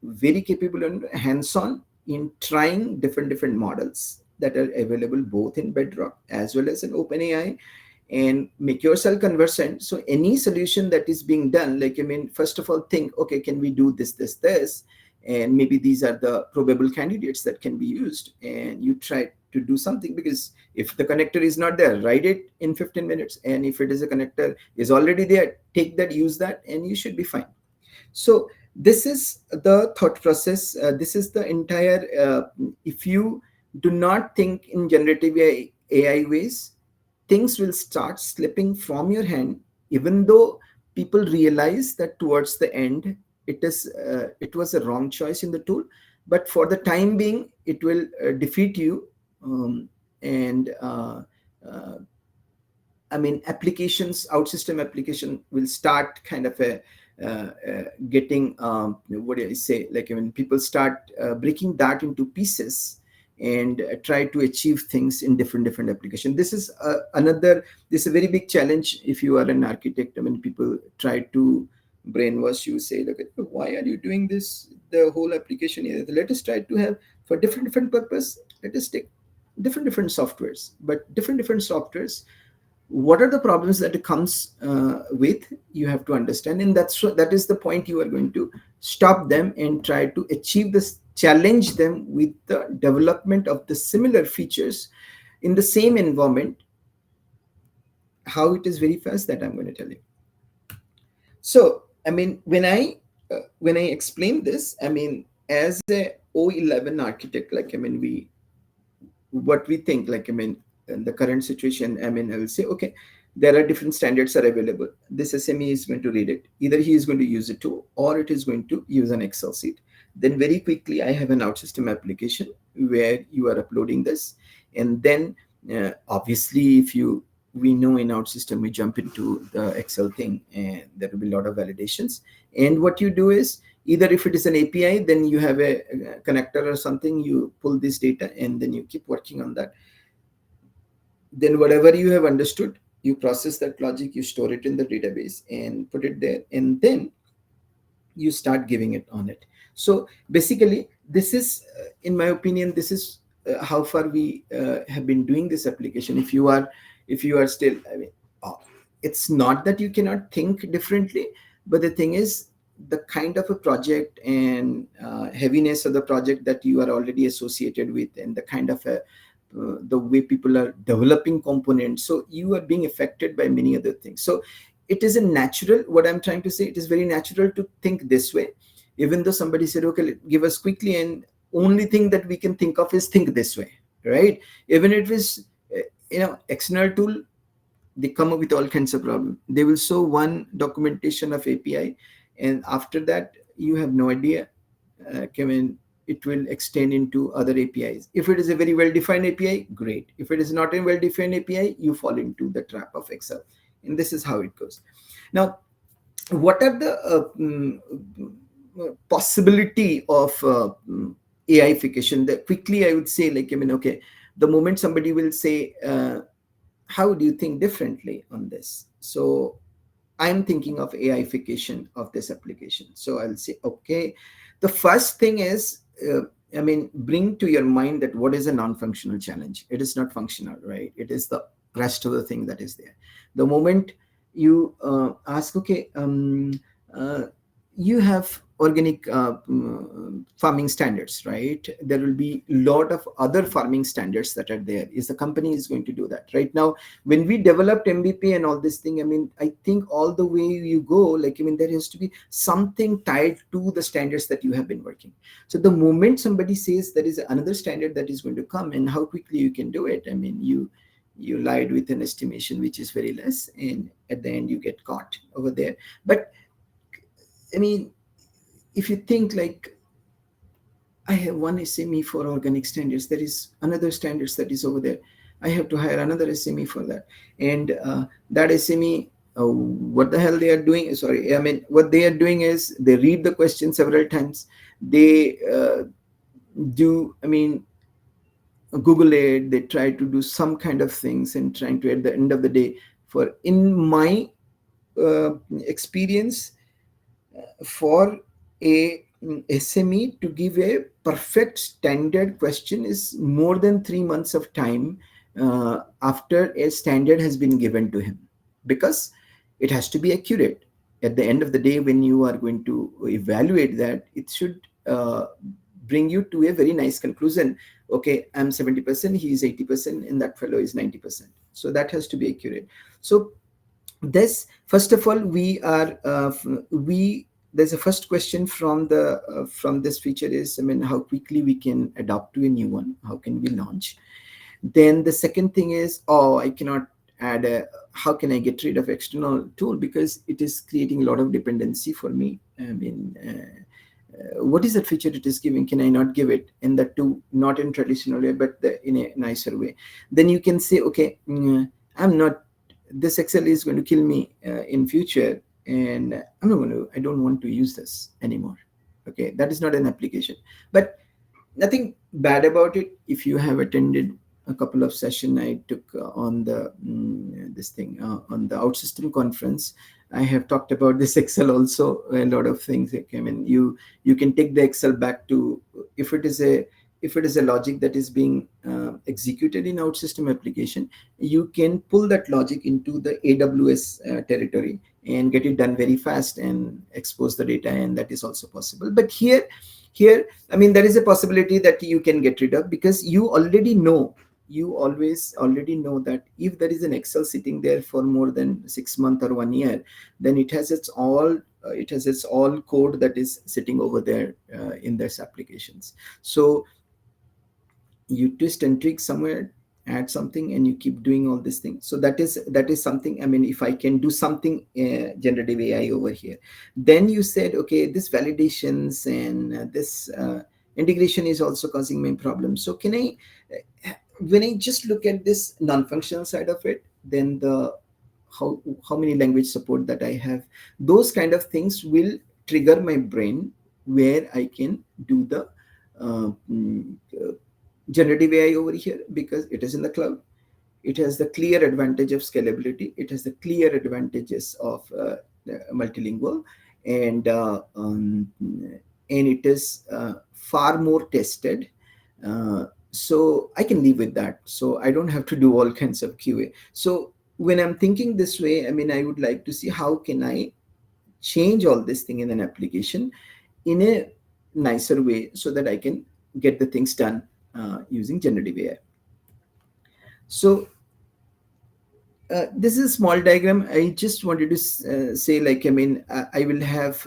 Speaker 3: very capable and hands-on in trying different models that are available both in Bedrock as well as in OpenAI, and make yourself conversant. So any solution that is being done, like, I mean, first of all, think, okay, can we do this, and maybe these are the probable candidates that can be used, and you try to do something. Because if the connector is not there, write it in 15 minutes, and if it is a connector is already there, take that, use that, and you should be fine. So this is the thought process. This is the entire, if you do not think in generative AI ways, things will start slipping from your hand, even though people realize that towards the end, it was a wrong choice in the tool. But for the time being, it will defeat you. And I mean, applications, OutSystem application will start kind of getting, what do I say? Like, when people start breaking that into pieces and try to achieve things in different applications. This is this is a very big challenge if you are an architect. I mean, people try to brainwash you, say, look, why are you doing this? The whole application here, let us try to have for different purpose. Let us take different softwares, but different softwares, what are the problems that it comes with, you have to understand. And that is the point you are going to stop them and try to achieve this, challenge them with the development of the similar features in the same environment. How it is very fast, that I'm going to tell you. So I mean, when I explain this, I mean, as a O11 architect, like, I mean, what we think, like, I mean, in the current situation, I mean, I will say, okay, there are different standards are available. This SME is going to read it. Either he is going to use it too, or it is going to use an Excel sheet. Then very quickly, I have an OutSystem application where you are uploading this. And then obviously, we know in OutSystem, we jump into the Excel thing, and there will be a lot of validations. And what you do is, either if it is an API, then you have a connector or something, you pull this data, and then you keep working on that. Then whatever you have understood, you process that logic, you store it in the database and put it there, and then you start giving it on it. So basically, this is, in my opinion, this is how far we have been doing this application. If you are still, I mean, it's not that you cannot think differently, but the thing is, the kind of a project and heaviness of the project that you are already associated with, and the kind of the way people are developing components, so you are being affected by many other things. So it is a natural, what I'm trying to say, it is very natural to think this way. Even though somebody said, okay, give us quickly, and only thing that we can think of is think this way, right? Even if it's external tool, they come up with all kinds of problems. They will show one documentation of API, and after that, you have no idea. It will extend into other APIs. If it is a very well-defined API, great. If it is not a well-defined API, you fall into the trap of Excel. And this is how it goes. Now, what are the possibility of AI-fication? Quickly, I would say, like, okay, the moment somebody will say, how do you think differently on this? So I'm thinking of AI-fication of this application. So I'll say, okay, the first thing is, bring to your mind that what is a non-functional challenge. It is not functional, right? It is the rest of the thing that is there. The moment you ask, okay, you have organic farming standards, right? There will be a lot of other farming standards that are there. Is the company is going to do that right now? When we developed MVP and all this thing, I think all the way you go, like, there has to be something tied to the standards that you have been working. So the moment somebody says there is another standard that is going to come, and how quickly you can do it, you lied with an estimation which is very less, and at the end you get caught over there. But I mean, if you think like, I have one SME for organic standards. There is another standards that is over there. I have to hire another SME for that. And that SME, what the hell they are doing? Sorry, I mean, what they are doing is they read the question several times. They I mean, Google it. They try to do some kind of things and trying to, at the end of the day, in my experience, for a SME to give a perfect standard question is more than 3 months of time after a standard has been given to him, because it has to be accurate. At the end of the day, when you are going to evaluate that, it should bring you to a very nice conclusion. Okay, I'm 70%, he is 80%, and that fellow is 90%. So that has to be accurate. So this, first of all, we there's a first question from this feature is, I mean, how quickly we can adapt to a new one, how can we launch. Then the second thing is, oh, I cannot add a, how can I get rid of external tool, because it is creating a lot of dependency for me. I mean, what is that feature it is giving? Can I not give it? And that too, not in traditional way, but in a nicer way. Then you can say, okay, I'm not, this Excel is going to kill me in future, and I don't want to use this anymore. Okay, that is not an application. But nothing bad about it. If you have attended a couple of session I took on the this thing on the OutSystem conference, I have talked about this Excel also, a lot of things. Like, I mean, you can take the Excel back to, if it is a logic that is being executed in OutSystem application, you can pull that logic into the AWS territory and get it done very fast and expose the data, and that is also possible. But here, I mean, there is a possibility that you can get rid of, because you already know that if there is an Excel sitting there for more than 6 months or 1 year, then it has its all code that is sitting over there in these applications. So you twist and trick somewhere, add something, and you keep doing all these things. So that is something. I mean, if I can do something generative AI over here, then you said, okay, this validations and this integration is also causing me problems. So can I, when I just look at this non-functional side of it, then the how many language support that I have, those kind of things will trigger my brain, where I can do the uh, mm, uh, generative AI over here, because it is in the cloud. It has the clear advantage of scalability. It has the clear advantages of multilingual, and it is far more tested. So I can live with that. So I don't have to do all kinds of QA. So when I'm thinking this way, I mean, I would like to see how can I change all this thing in an application in a nicer way, so that I can get the things done using generative AI. So this is a small diagram. I just wanted to say, like, I mean, I will have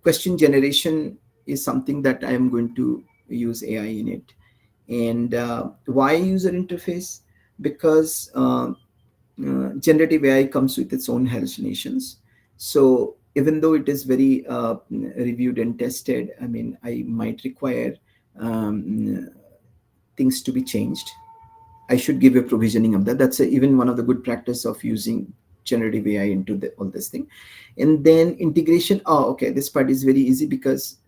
Speaker 3: question generation is something that I am going to use AI in it. And why user interface? Because generative AI comes with its own hallucinations. So even though it is very reviewed and tested, I mean, I might require things to be changed. I should give a provisioning of that. That's even one of the good practice of using generative AI into all this thing. And then integration. Oh, okay. This part is very easy, because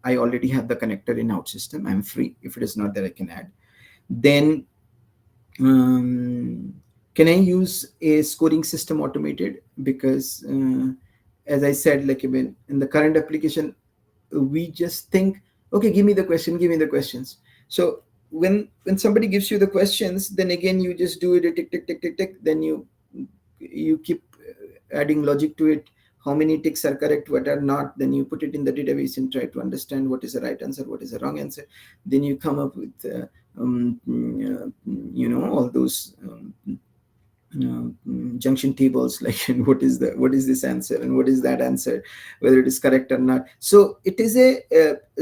Speaker 3: I already have the connector in OutSystem. I'm free. If it is not there, I can add. Then can I use a scoring system automated? Because as I said, like, even in the current application, we just think, okay, give me the question, give me the questions. So when somebody gives you the questions, then again you just do it, tick tick tick tick tick. Then you keep adding logic to it. How many ticks are correct, what are not? Then you put it in the database and try to understand what is the right answer, what is the wrong answer. Then you come up with all those junction tables, like, and what is this answer and what is that answer, whether it is correct or not. So it is a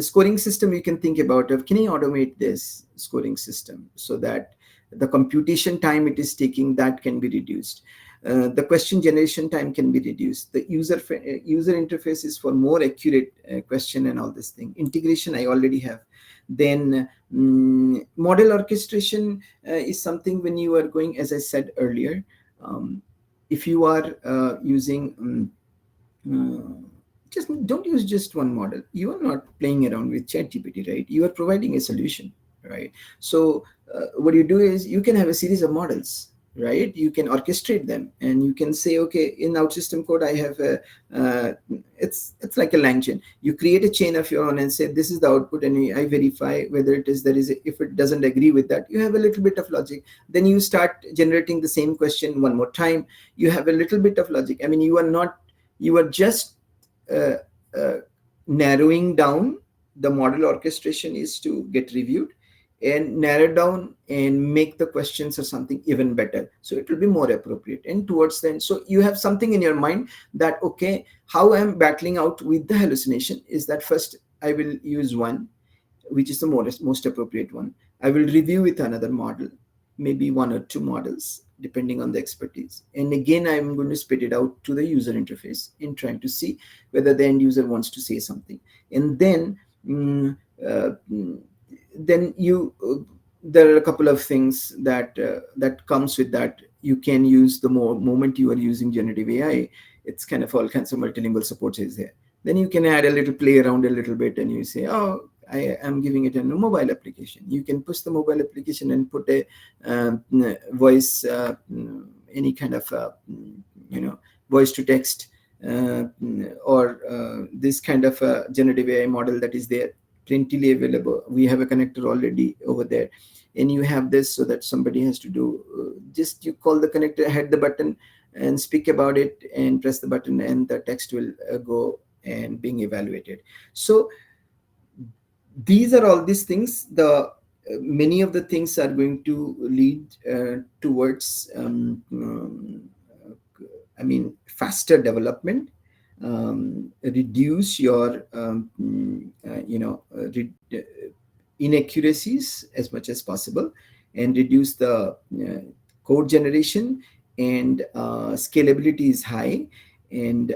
Speaker 3: scoring system you can think about of, can I automate this scoring system, so that the computation time it is taking, that can be reduced. The question generation time can be reduced. The user interface is for more accurate question and all this thing. Integration I already have. Then model orchestration is something when you are going, as I said earlier, if you are using just don't use just one model. You are not playing around with ChatGPT, right? You are providing a solution, right? So what you do is you can have a series of models, right? You can orchestrate them, and you can say, okay, in OutSystem code, I have a it's like a lang chain. You create a chain of your own and say this is the output, and I verify whether it is if it doesn't agree with that, you have a little bit of logic. Then you start generating the same question one more time. You have a little bit of logic. I mean, you are just uh, uh, narrowing down. The model orchestration is to get reviewed and narrow down and make the questions or something even better, so it will be more appropriate. And towards then, so you have something in your mind that, okay, how I'm battling out with the hallucination is that first I will use one which is the most appropriate one. I will review with another model, maybe one or two models, depending on the expertise. And again, I'm going to spit it out to the user interface in trying to see whether the end user wants to say something. And then, mm, uh, mm, then you, there are a couple of things that comes with that. You can use the moment you are using generative AI, it's kind of all kinds of multilingual support is there. Then you can add a little play around a little bit, and you say, oh, I am giving it in a mobile application. You can push the mobile application and put a voice, any kind of voice to text, or this kind of generative AI model that is there, plenty available. We have a connector already over there, and you have this so that somebody has to do just you call the connector, hit the button, and speak about it, and press the button, and the text will go and being evaluated. So these are all these things. The many of the things are going to lead towards I mean faster development, reduce your inaccuracies as much as possible, and reduce the code generation, and scalability is high. And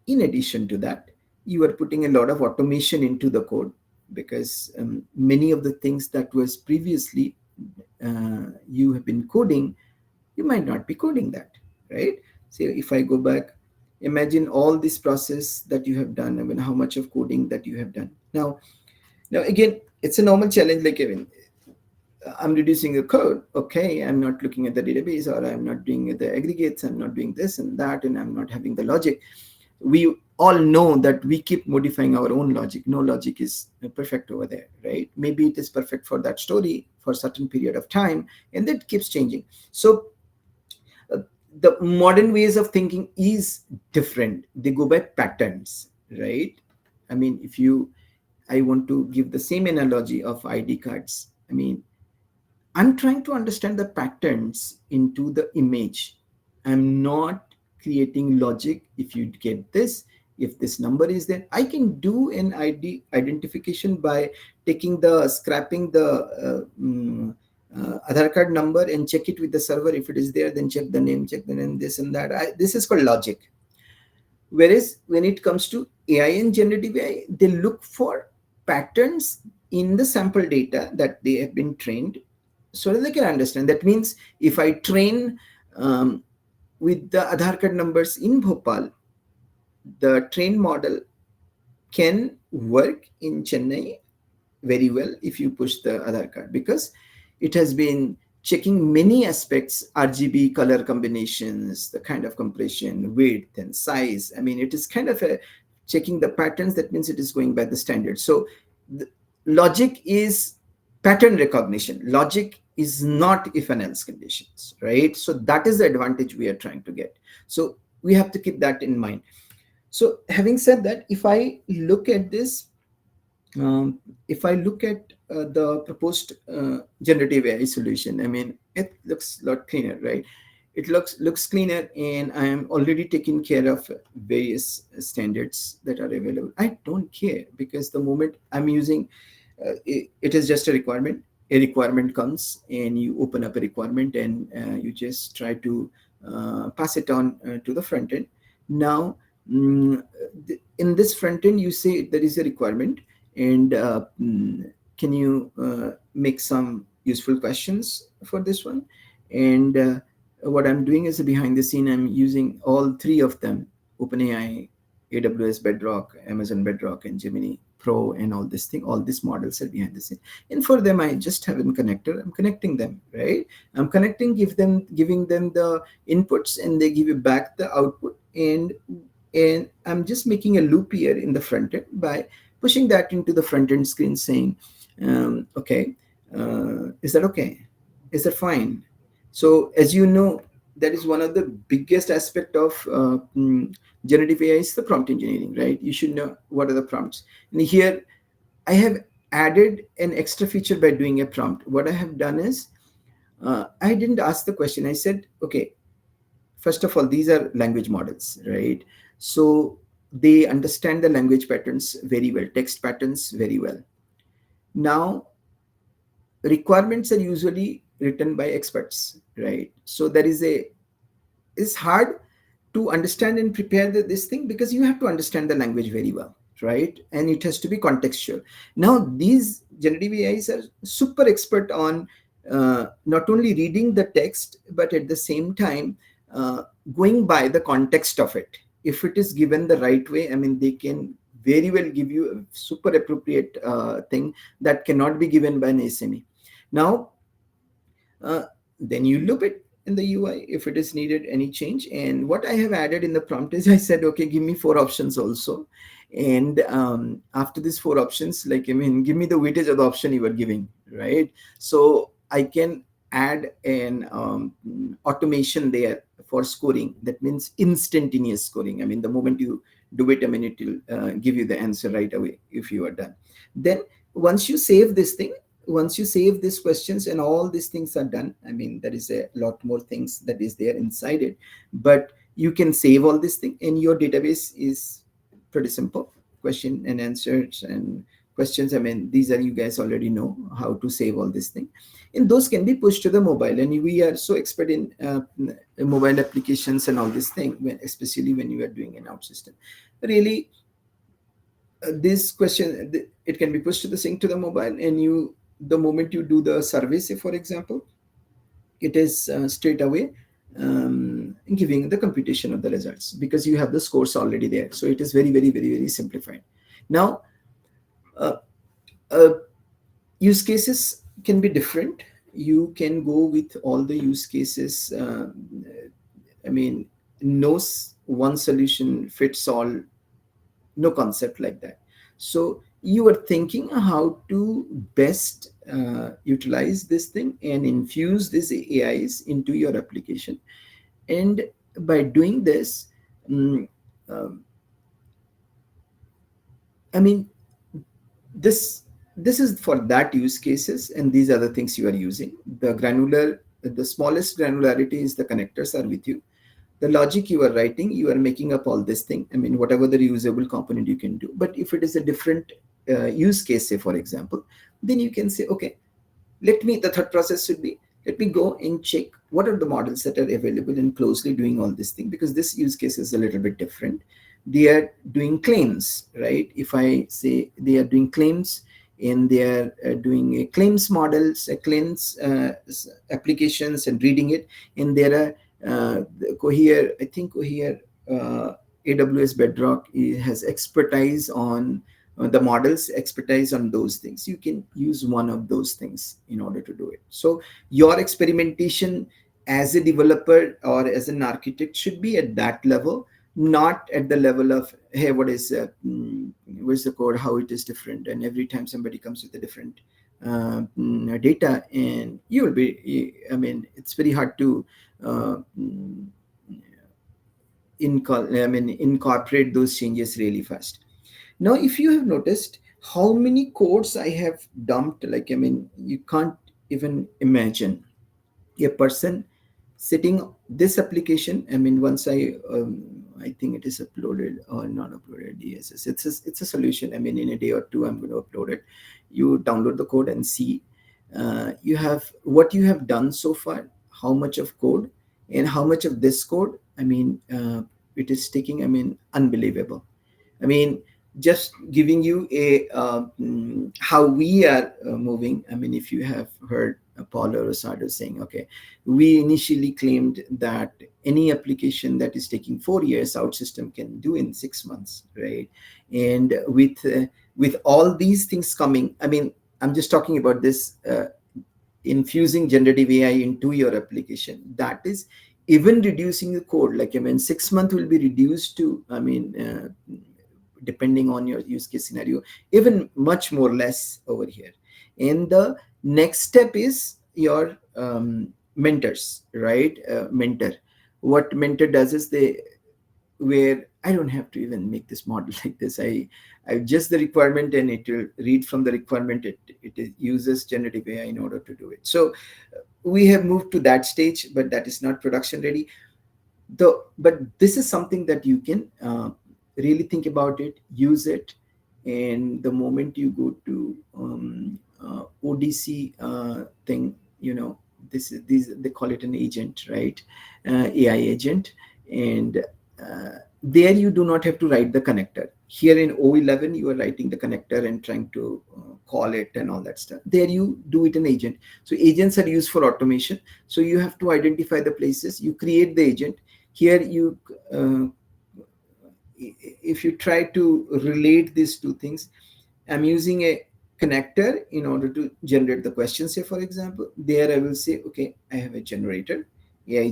Speaker 3: in addition to that, you are putting a lot of automation into the code, because many of the things that was previously you have been coding, you might not be coding that, right? So if I go back, imagine all this process that you have done. I mean, how much of coding that you have done. Now again, it's a normal challenge. Like, I mean, I'm reducing the code. Okay, I'm not looking at the database, or I'm not doing the aggregates. I'm not doing this and that, and I'm not having the logic. We all know that we keep modifying our own logic. No logic is perfect over there, right? Maybe it is perfect for that story for a certain period of time, and that keeps changing. So the modern ways of thinking is different. They go by patterns, right? I mean, I want to give the same analogy of ID cards. I mean, I'm trying to understand the patterns into the image. I'm not creating logic. If you get this, if this number is there, I can do an ID identification by scrapping the Aadhaar card number and check it with the server. If it is there, then check the name, this and that. This is called logic. Whereas when it comes to AI and generative AI, they look for patterns in the sample data that they have been trained, so that they can understand. That means if I train with the Aadhaar card numbers in Bhopal, the trained model can work in Chennai very well if you push the Aadhaar card, because it has been checking many aspects, RGB color combinations, the kind of compression, width and size. I mean, it is kind of checking the patterns. That means it is going by the standard. So the logic is pattern recognition. Logic is not if and else conditions, right? So that is the advantage we are trying to get. So we have to keep that in mind. So having said that, if I look at this, if I look at the proposed generative AI solution, I mean, it looks a lot cleaner, right? It looks cleaner, and I am already taking care of various standards that are available. I don't care, because the moment I'm using it is just a requirement. a requirement comes and you open up a requirement and you just try to pass it on to the front end. Now, in this front end, you say there is a requirement, and can you make some useful questions for this one? And what I'm doing is behind the scene, I'm using all three of them: OpenAI, AWS Bedrock, Amazon Bedrock, and Gemini Pro, and all this thing. All these models are behind the scene, and for them, I just have them connected. I'm connecting them, right? I'm connecting, giving them the inputs, and they give you back the output, and I'm just making a loop here in the front end by pushing that into the front end screen, saying, okay, is that okay? Is that fine? So as you know, that is one of the biggest aspect of generative AI is the prompt engineering, right? You should know what are the prompts. And here I have added an extra feature by doing a prompt. What I have done is I didn't ask the question. I said, okay, first of all, these are language models, right? So they understand the language patterns very well, text patterns very well. Now, requirements are usually written by experts, right? So there is a, it's hard to understand and prepare this thing because you have to understand the language very well, right? And it has to be contextual. Now, these generative AIs are super expert on not only reading the text, but at the same time, going by the context of it. If it is given the right way, I mean, they can very well give you a super appropriate thing that cannot be given by an SME. Now, then you loop it in the UI if it is needed any change. And what I have added in the prompt is I said, okay, give me 4 options also. And after these 4 options, like, I mean, give me the weightage of the option you were giving, right? So I can add an automation there for scoring. That means instantaneous scoring. I mean, the moment you do it, I mean, it will give you the answer right away if you are done. Then once you save this thing, once you save these questions and all these things are done, I mean, there is a lot more things that is there inside it, but you can save all this thing, and your database is pretty simple. Question and answers and questions, I mean, these are, you guys already know how to save all this thing, and those can be pushed to the mobile. And we are so expert in mobile applications and all this thing, especially when you are doing an OutSystem. Really, this question, it can be pushed to the sync to the mobile, and you, the moment you do the survey, say for example, it is straight away giving the computation of the results because you have the scores already there. So it is very, very, very, very simplified. Now, uh, uh, use cases can be different. You can go with all the use cases. I mean, no one solution fits all, no concept like that. So you are thinking how to best utilize this thing and infuse these AIs into your application. And by doing this, um, um, I mean, this this is for that use cases, and these are the things you are using. The granular, the smallest granularity is the connectors are with you. The logic you are writing, you are making up all this thing. I mean, whatever the reusable component you can do. But if it is a different use case, say for example, then you can say, okay, let me, the third process should be, let me go and check what are the models that are available and closely doing all this thing, because this use case is a little bit different. They are doing claims, right? If I say they are doing claims, and they are doing a claims models, claims applications and reading it, and there are Cohere, I think Cohere, AWS Bedrock has expertise on the models, expertise on those things. You can use one of those things in order to do it. So your experimentation as a developer or as an architect should be at that level, not at the level of, hey, what is where's the code, how it is different, and every time somebody comes with a different data, and you will be, I mean, it's very hard to uh, incorporate those changes really fast. Now, if you have noticed how many codes I have dumped, like, I mean, you can't even imagine a person sitting this application. I mean, once I think it is uploaded or not uploaded, DSS. It's a solution. I mean, in a day or two, I'm going to upload it. You download the code and see. you have what you have done so far, how much of code, and how much of this code, I mean, it is taking, I mean, unbelievable. I mean, just giving you a how we are moving. I mean, if you have heard Paul or Rosado saying, okay, we initially claimed that any application that is taking 4 years, OutSystem can do in 6 months, right? And with all these things coming, I mean, I'm just talking about this infusing generative AI into your application. That is even reducing the code. Like, I mean, 6 months will be reduced to, I mean, depending on your use case scenario, even much more less over here. And the next step is your mentors, right? Mentor. What mentor does is they, where I don't have to even make this model like this. I just the requirement and it will read from the requirement. It uses generative AI in order to do it. So we have moved to that stage, but that is not production ready. But this is something that you can really think about it, use it, and the moment you go to ODC thing, you know, this is these they call it an agent, right? AI agent, and there you do not have to write the connector. Here in O11, you are writing the connector and trying to call it and all that stuff. There you do it in agent. So agents are used for automation. So you have to identify the places. You create the agent. Here you if you try to relate these two things, I'm using a connector in order to generate the questions. Say, for example, there I will say, okay, I have a generator, AI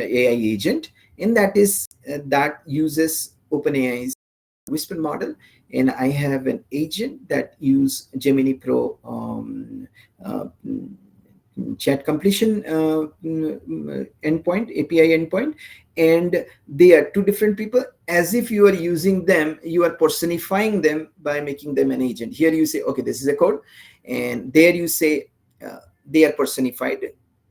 Speaker 3: agent, and that uses OpenAI's whisper model, and I have an agent that use Gemini Pro uh, chat completion endpoint, API endpoint, and they are two different people. As if you are using them, you are personifying them by making them an agent. Here you say, okay, this is a code, and there you say they are personified.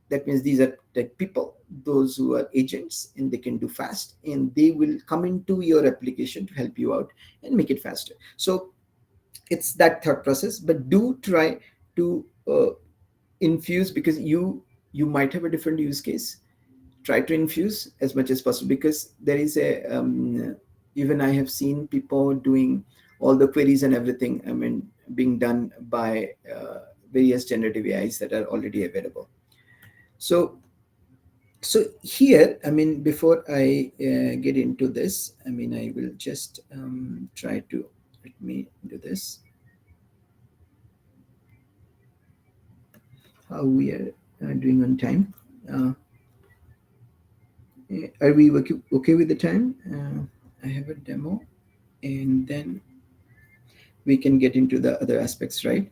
Speaker 3: That means these are the people, those who are agents, and they can do fast, and they will come into your application to help you out and make it faster. So it's that thought process, but do try to infuse, because you might have a different use case. Try to infuse as much as possible, because there is a even I have seen people doing all the queries and everything, I mean, being done by various generative AIs that are already available. So here, I mean, before I get into this, I mean, I will just try to, let me do this, how we are doing on time. uh, are we okay with the time? I have a demo, and then we can get into the other aspects, right?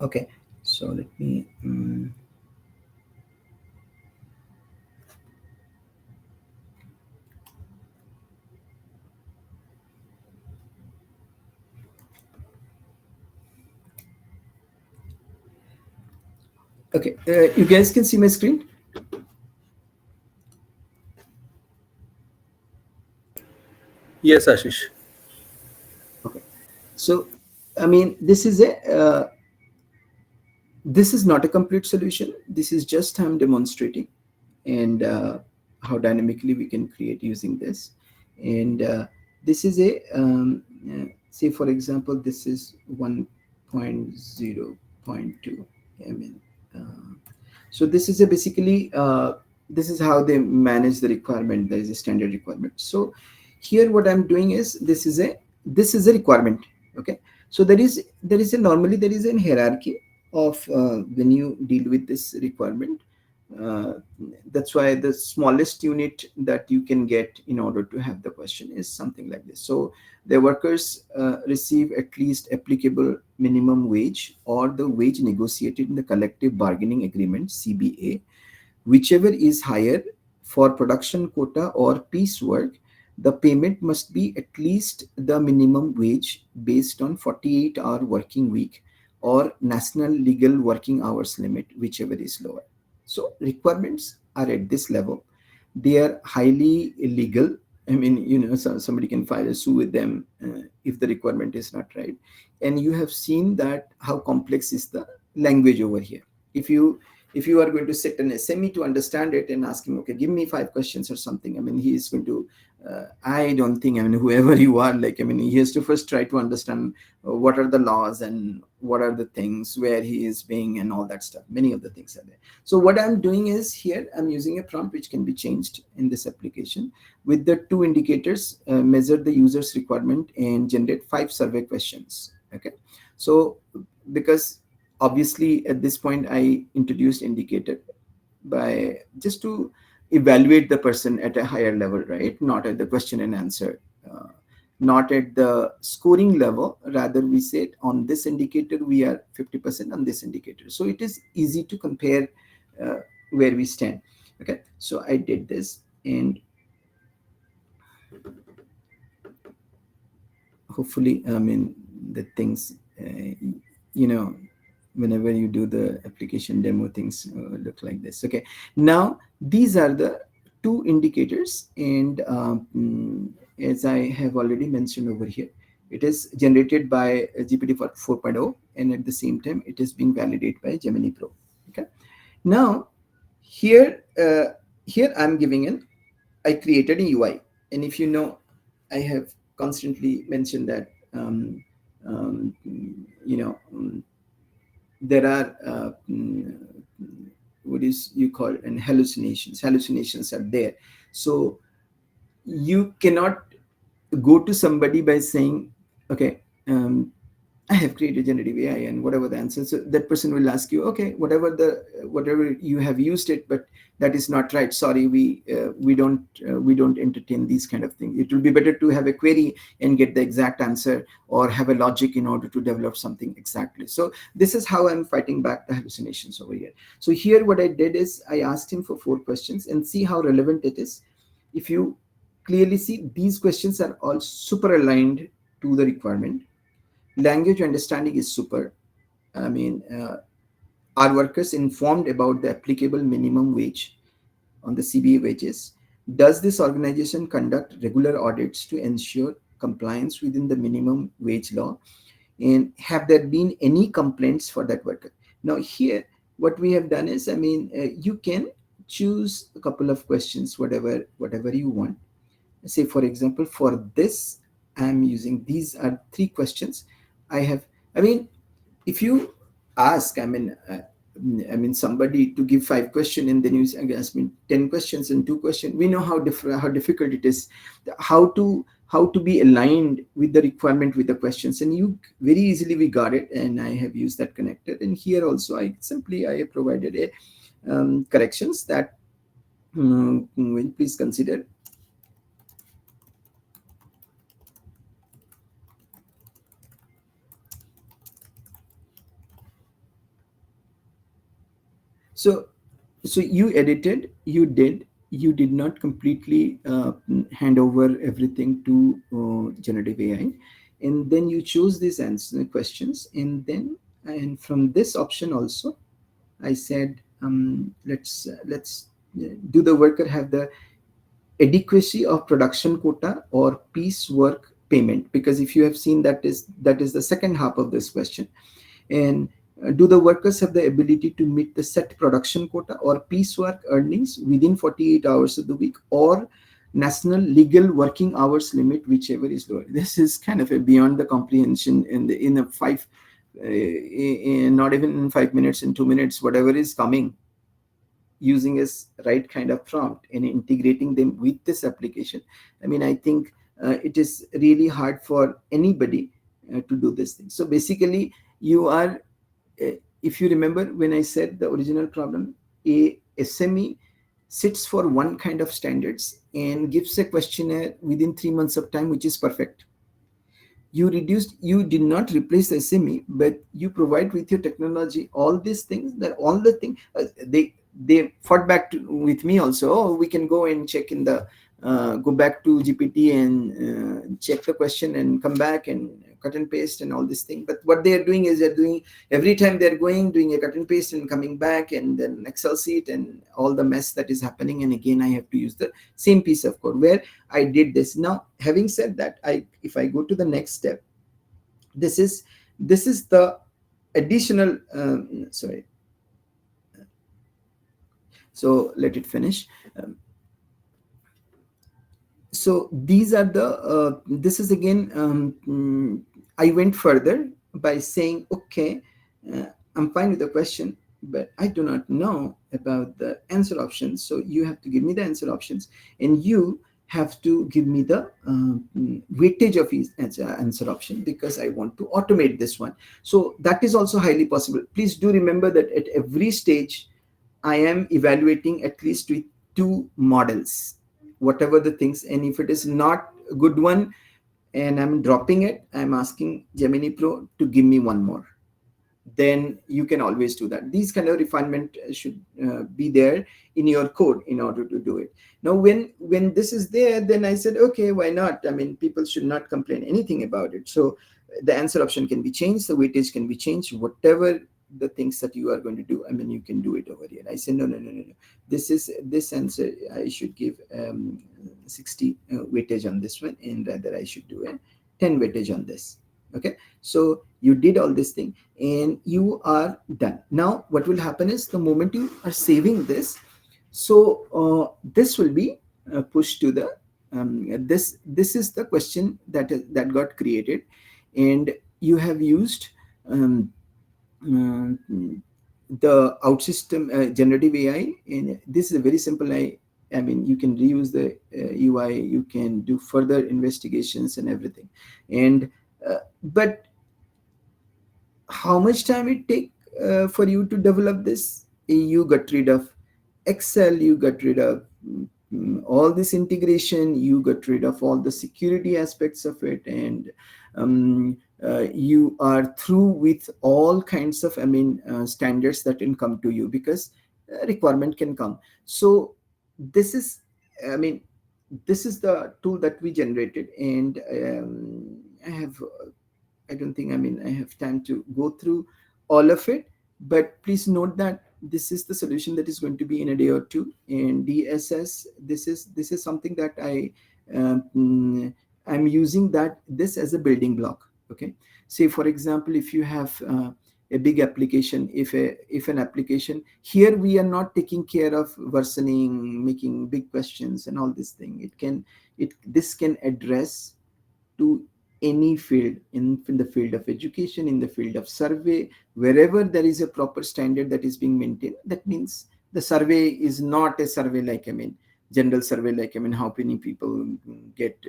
Speaker 3: Okay, so let me okay, you guys can see my screen?
Speaker 4: Yes, Ashish.
Speaker 3: Okay, so I mean, this is not a complete solution. This is just I'm demonstrating, and how dynamically we can create using this. And this is a say, for example, this is 1.0.2. I mean, so this is a basically this is how they manage the requirement. There is a standard requirement. So here what I'm doing is, this is a requirement. Okay, so there is a normally there is a hierarchy of when you deal with this requirement. uh, that's why the smallest unit that you can get in order to have the question is something like this. So the workers receive at least applicable minimum wage or the wage negotiated in the collective bargaining agreement, CBA, whichever is higher, for production quota or piecework. the payment must be at least the minimum wage based on 48-hour working week or national legal working hours limit, whichever is lower. So requirements are at this level. They are highly illegal. I mean, somebody can file a sue with them if the requirement is not right. And you have seen that how complex is the language over here. If you are going to set an SME to understand it and ask him, okay, give me 5 questions or something, I mean, he is going to, I don't think, I mean, whoever you are, like, I mean, he has to first try to understand what are the laws and what are the things, where he is being, and all that stuff. Many of the things are there. So what I'm doing is here, I'm using a prompt which can be changed in this application with the 2 indicators, measure the user's requirement and generate 5 survey questions. Okay. So because obviously at this point I introduced indicator by just to evaluate the person at a higher level, right? Not at the question and answer, not at the scoring level. Rather, we said on this indicator we are 50% on this indicator, so it is easy to compare where we stand. Okay, so I did this, and hopefully, I mean, the things, you know, whenever you do the application demo, things look like this. Okay, now these are the 2 indicators, and as I have already mentioned over here, it is generated by GPT 4.0, and at the same time it is being validated by Gemini Pro. Okay, now here I'm giving an, I created a UI, and if you know, I have constantly mentioned that um, you know there are what is you call, and hallucinations are there. So you cannot go to somebody by saying, okay, I have created generative AI and whatever the answer. So that person will ask you, okay, whatever you have used it, but that is not right. Sorry, we don't entertain these kind of things. It will be better to have a query and get the exact answer, or have a logic in order to develop something exactly. So this is how I'm fighting back the hallucinations over here. So here what I did is I asked him for 4 questions and see how relevant it is. If you clearly see, these questions are all super aligned to the requirement. Language understanding is super. I mean, are workers informed about the applicable minimum wage on the CBA wages? Does this organization conduct regular audits to ensure compliance within the minimum wage law? And have there been any complaints for that worker? Now here, what we have done is, I mean, you can choose a couple of questions, whatever you want. Say, for example, for this, I'm using, these are 3 questions. I mean, if you ask, I mean, somebody to give 5 questions, and then you ask me 10 questions and 2 questions, we know how difficult it is, how to be aligned with the requirement with the questions, and you very easily we got it, and I have used that connector. And here also I have provided a corrections that please consider. So you edited, you did not completely hand over everything to generative AI, and then you chose these answer questions, and then, and from this option also, I said, do the worker have the adequacy of production quota or piecework payment? Because if you have seen, that is the second half of this question. And do the workers have the ability to meet the set production quota or piecework earnings within 48 hours of the week, or national legal working hours limit, whichever is lower? This is kind of a beyond the comprehension in a five, not even in 5 minutes, in 2 minutes, whatever is coming, using a right kind of prompt and integrating them with this application. I mean, I think it is really hard for anybody to do this thing. So basically, you are, if you remember when I said the original problem, a SME sits for one kind of standards and gives a questionnaire within 3 months of time, which is perfect. You did not replace the SME, but you provide with your technology all these things, that all the things, they fought back with me also. Oh, we can go and check in the go back to GPT and check the question and come back and cut and paste and all this thing. But what they are doing is they're doing every time they're doing a cut and paste and coming back, and then Excel sheet and all the mess that is happening. And again, I have to use the same piece of code where I did this. Now, having said that, if I go to the next step, this is the additional sorry, so let it finish. So these are the this is again I went further by saying, okay, I'm fine with the question, but I do not know about the answer options. So you have to give me the answer options, and you have to give me the weightage of each answer option, because I want to automate this one. So that is also highly possible. Please do remember that at every stage I am evaluating at least with two models, whatever the things. And if it is not a good one and I'm dropping it, I'm asking Gemini Pro to give me one more. Then you can always do that. These kind of refinement should be there in your code in order to do it. Now, when this is there, then I said, okay, why not? I mean, people should not complain anything about it. So the answer option can be changed, the weightage can be changed, whatever the things that you are going to do, I mean, you can do it over here. I said, no. This answer, I should give 60 weightage on this one, and rather I should do a 10 weightage on this. Okay, so you did all this thing and you are done. Now what will happen is, the moment you are saving this, so this will be pushed to the this is the question that got created, and you have used um, the OutSystem generative AI. And this is a very simple. I mean, you can reuse the UI, you can do further investigations and everything. And but how much time it take for you to develop this? You got rid of Excel, you got rid of all this integration, you got rid of all the security aspects of it, and you are through with all kinds of, I mean, standards that can come to you, because requirement can come. So this is, I mean, this is the tool that we generated, and I don't think, I mean, I have time to go through all of it, but please note that this is the solution that is going to be in a day or two. And DSS, this is something that I'm using this as a building block. Okay, say for example, if you have a big application, if an application, here we are not taking care of versioning, making big questions and all this thing. This can address to any field, in the field of education, in the field of survey, wherever there is a proper standard that is being maintained. That means the survey is not a survey like, I mean, general survey like, I mean, how many people get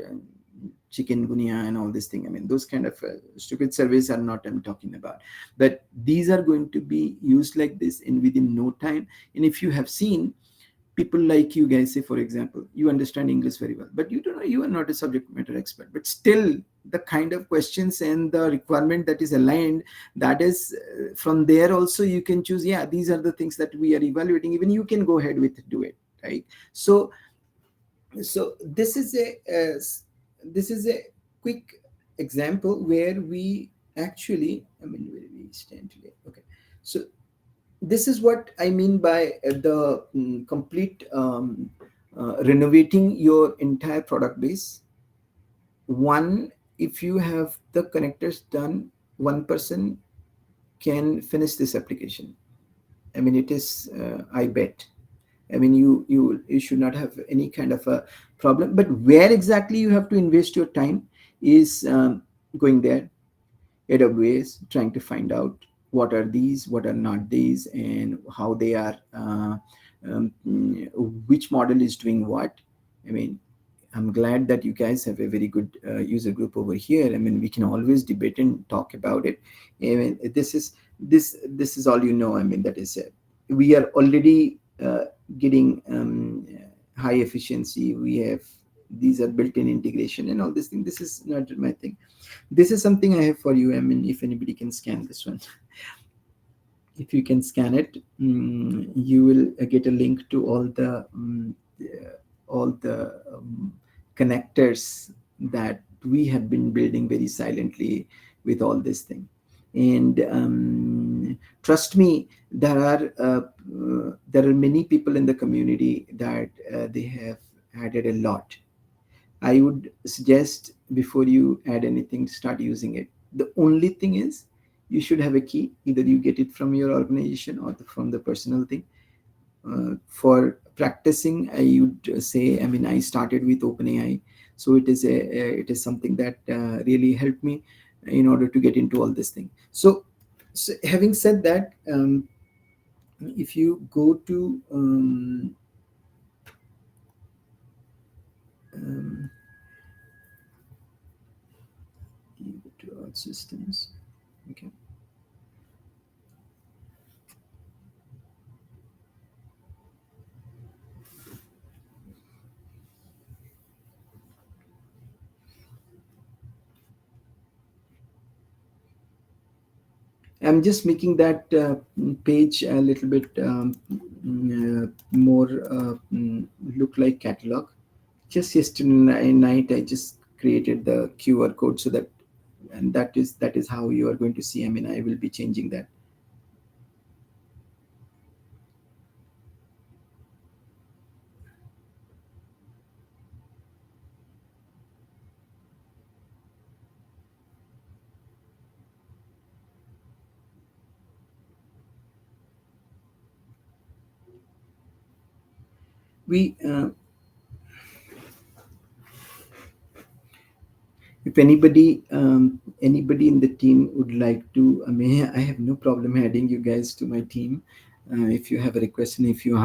Speaker 3: chikungunya and all this thing. I mean, those kind of stupid surveys are not I'm talking about. But these are going to be used like this in within no time. And if you have seen people like you guys, say for example, you understand English very well, but you don't know, you are not a subject matter expert, but still the kind of questions and the requirement that is aligned, that is from there also you can choose, yeah, these are the things that we are evaluating, even you can go ahead with do it, right? So this is a quick example where we actually, I mean, where we stand today. Okay, so this is what I mean by the complete renovating your entire product base. One, if you have the connectors done, one person can finish this application. I mean, it is, I bet. I mean, you should not have any kind of a problem. But where exactly you have to invest your time is going there, AWS, trying to find out what are these, what are not these, and how they are, um, which model is doing what. I mean, I'm glad that you guys have a very good user group over here. I mean, we can always debate and talk about it. I mean, this is all, you know. I mean, that is it. We are already getting high efficiency. We have, these are built-in integration and all this thing. This is not my thing. This is something I have for you. I mean, if anybody can scan this one, if you can scan it, you will get a link to all the connectors that we have been building very silently with all this thing. And trust me, there are many people in the community that they have added a lot. I would suggest before you add anything, start using it. The only thing is you should have a key. Either you get it from your organization or from the personal thing. For practicing, I would say, I mean, I started with OpenAI, so it is something that really helped me in order to get into all this thing. So having said that, if you go to um, OutSystems, okay. I'm just making that page a little bit more look like catalog. Just yesterday night, I just created the QR code so that, and that is how you are going to see. I mean, I will be changing that. We if anybody in the team would like to, I mean, I have no problem adding you guys to my team. If you have a request, and if you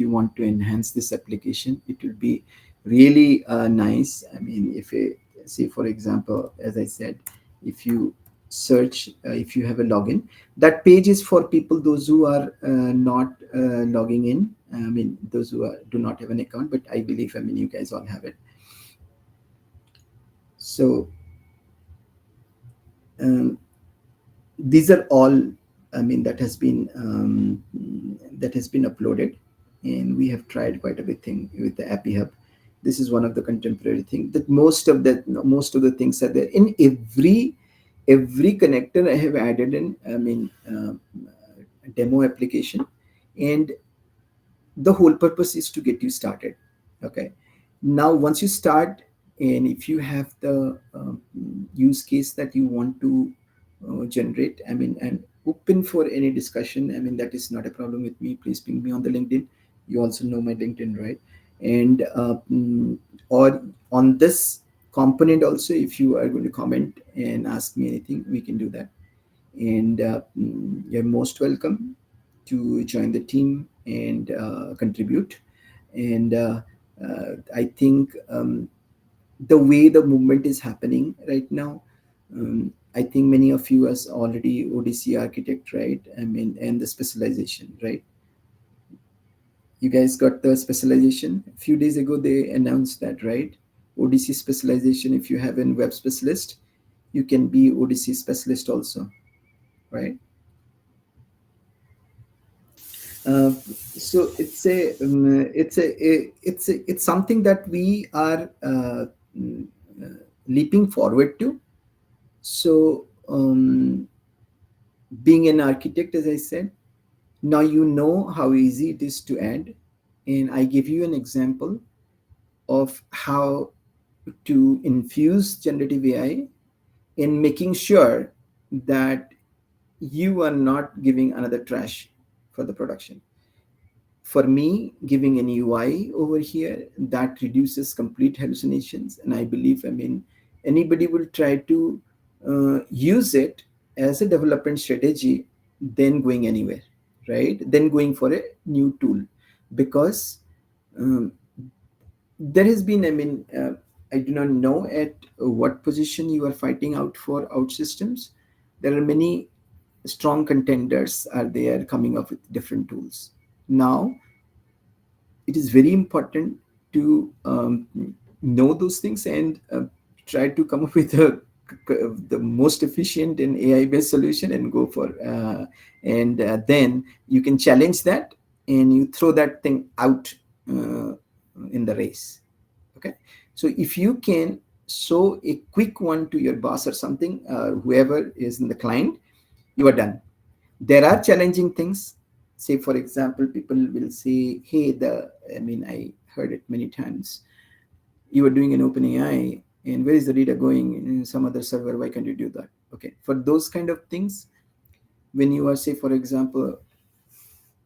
Speaker 3: want to enhance this application, it will be really nice. I mean, if a, say for example, as I said, if you search, if you have a login, that page is for people, those who are not logging in. I mean, those who do not have an account, but I believe, I mean, you guys all have it. So um, these are all, I mean, that has been uploaded, and we have tried quite everything with the Appy Hub. This is one of the contemporary things that most of the things are there in every connector. I have added in, I mean, demo application, and the whole purpose is to get you started. Okay, now once you start, and if you have the use case that you want to generate, I mean, and open for any discussion, I mean, that is not a problem with me. Please ping me on the LinkedIn. You also know my LinkedIn, right? And or on this component also, if you are going to comment and ask me anything, we can do that. And you're most welcome to join the team and contribute. And I think the way the movement is happening right now, I think many of you as already ODC architect, right? I mean, and the specialization, right? You guys got the specialization a few days ago. They announced that, right? ODC specialization. If you have a web specialist, you can be ODC specialist also, right? Uh, so it's something that we are mm, leaping forward to. So being an architect, as I said, now you know how easy it is to add, and I give you an example of how to infuse generative AI in making sure that you are not giving another trash for the production. For me, giving an UI over here, that reduces complete hallucinations. And I believe, I mean, anybody will try to use it as a development strategy, then going anywhere, right? Then going for a new tool. Because um, there has been, I mean, I do not know at what position you are fighting out for OutSystems. There are many strong contenders are there coming up with different tools. Now, it is very important to know those things and try to come up with the most efficient and AI-based solution and go for and then you can challenge that and you throw that thing out in the race. Okay, so if you can show a quick one to your boss or something, whoever is in the client, you are done. There are challenging things. Say for example, people will say, hey, I heard it many times, you are doing an OpenAI, and where is the data going in some other server? Why can't you do that? Okay, for those kind of things, when you are, say for example,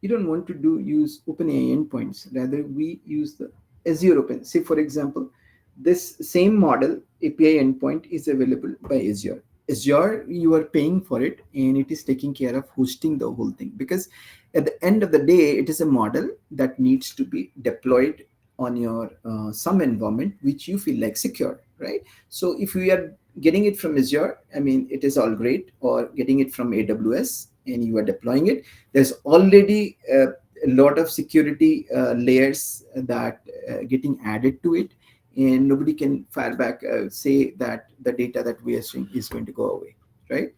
Speaker 3: you don't want to use OpenAI endpoints. Rather, we use the Azure Open. Say, for example, this same model API endpoint is available by Azure. Azure, you are paying for it, and it is taking care of hosting the whole thing. Because at the end of the day, it is a model that needs to be deployed on your some environment which you feel like secure, right? So if we are getting it from Azure, it is all great, or getting it from AWS and you are deploying it, there's already a lot of security layers that getting added to it, and nobody can fire back say that the data that we are seeing is going to go away, right?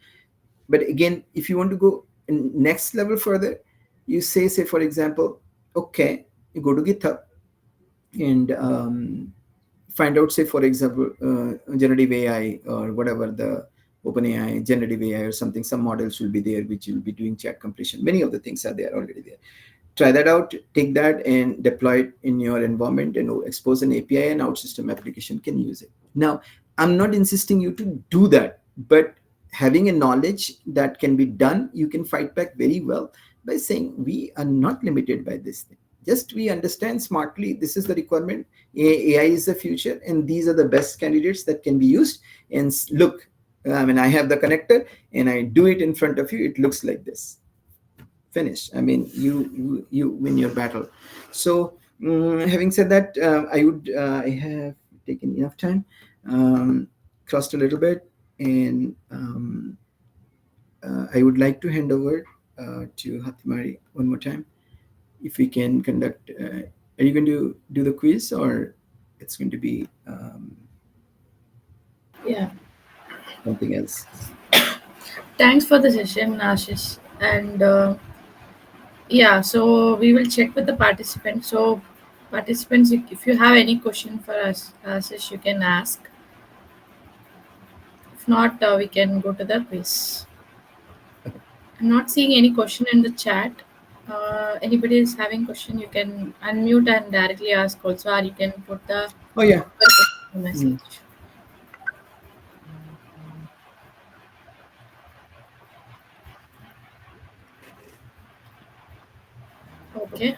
Speaker 3: But again, if you want to go next level further, you say for example, okay, you go to GitHub and find out, say for example, generative AI or whatever, the OpenAI generative AI or something, some models will be there which will be doing chat completion. Many of the things are there already there. Try that out, take that and deploy it in your environment, and expose an API, and OutSystem application can use it. Now, I'm not insisting you to do that, but having a knowledge that can be done, you can fight back very well by saying we are not limited by this thing. Just we understand smartly, this is the requirement, AI is the future, and these are the best candidates that can be used. And look, I have the connector and I do it in front of you, it looks like this. Finish. You win your battle. So having said that, I have taken enough time, crossed a little bit, and I would like to hand over to Hatimari one more time. If we can conduct, are you going to do the quiz, or it's going to be
Speaker 1: Yeah.
Speaker 3: something else?
Speaker 1: Thanks for the session, Ashish. And yeah, so we will check with the participants. So, participants, if you have any question for us, Ashish, you can ask. If not, we can go to the quiz. I'm not seeing any question in the chat. Anybody is having question, you can unmute and directly ask also, or you can put the
Speaker 3: Oh yeah.
Speaker 1: message. Okay.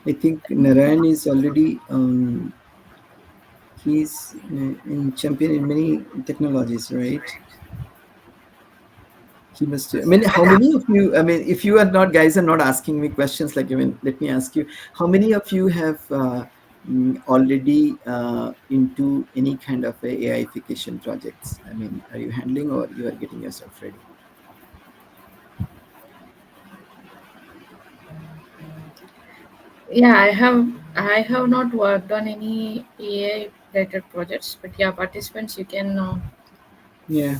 Speaker 3: I think Narayan is already he's in champion in many technologies, right? He must. How many of you? If you are not, guys are not asking me questions like, let me ask you, how many of you have already into any kind of a AI-fication projects? Are you handling, or you are getting yourself ready?
Speaker 1: Yeah, I have not worked on any AI related projects, but yeah, participants, you can
Speaker 3: Yeah,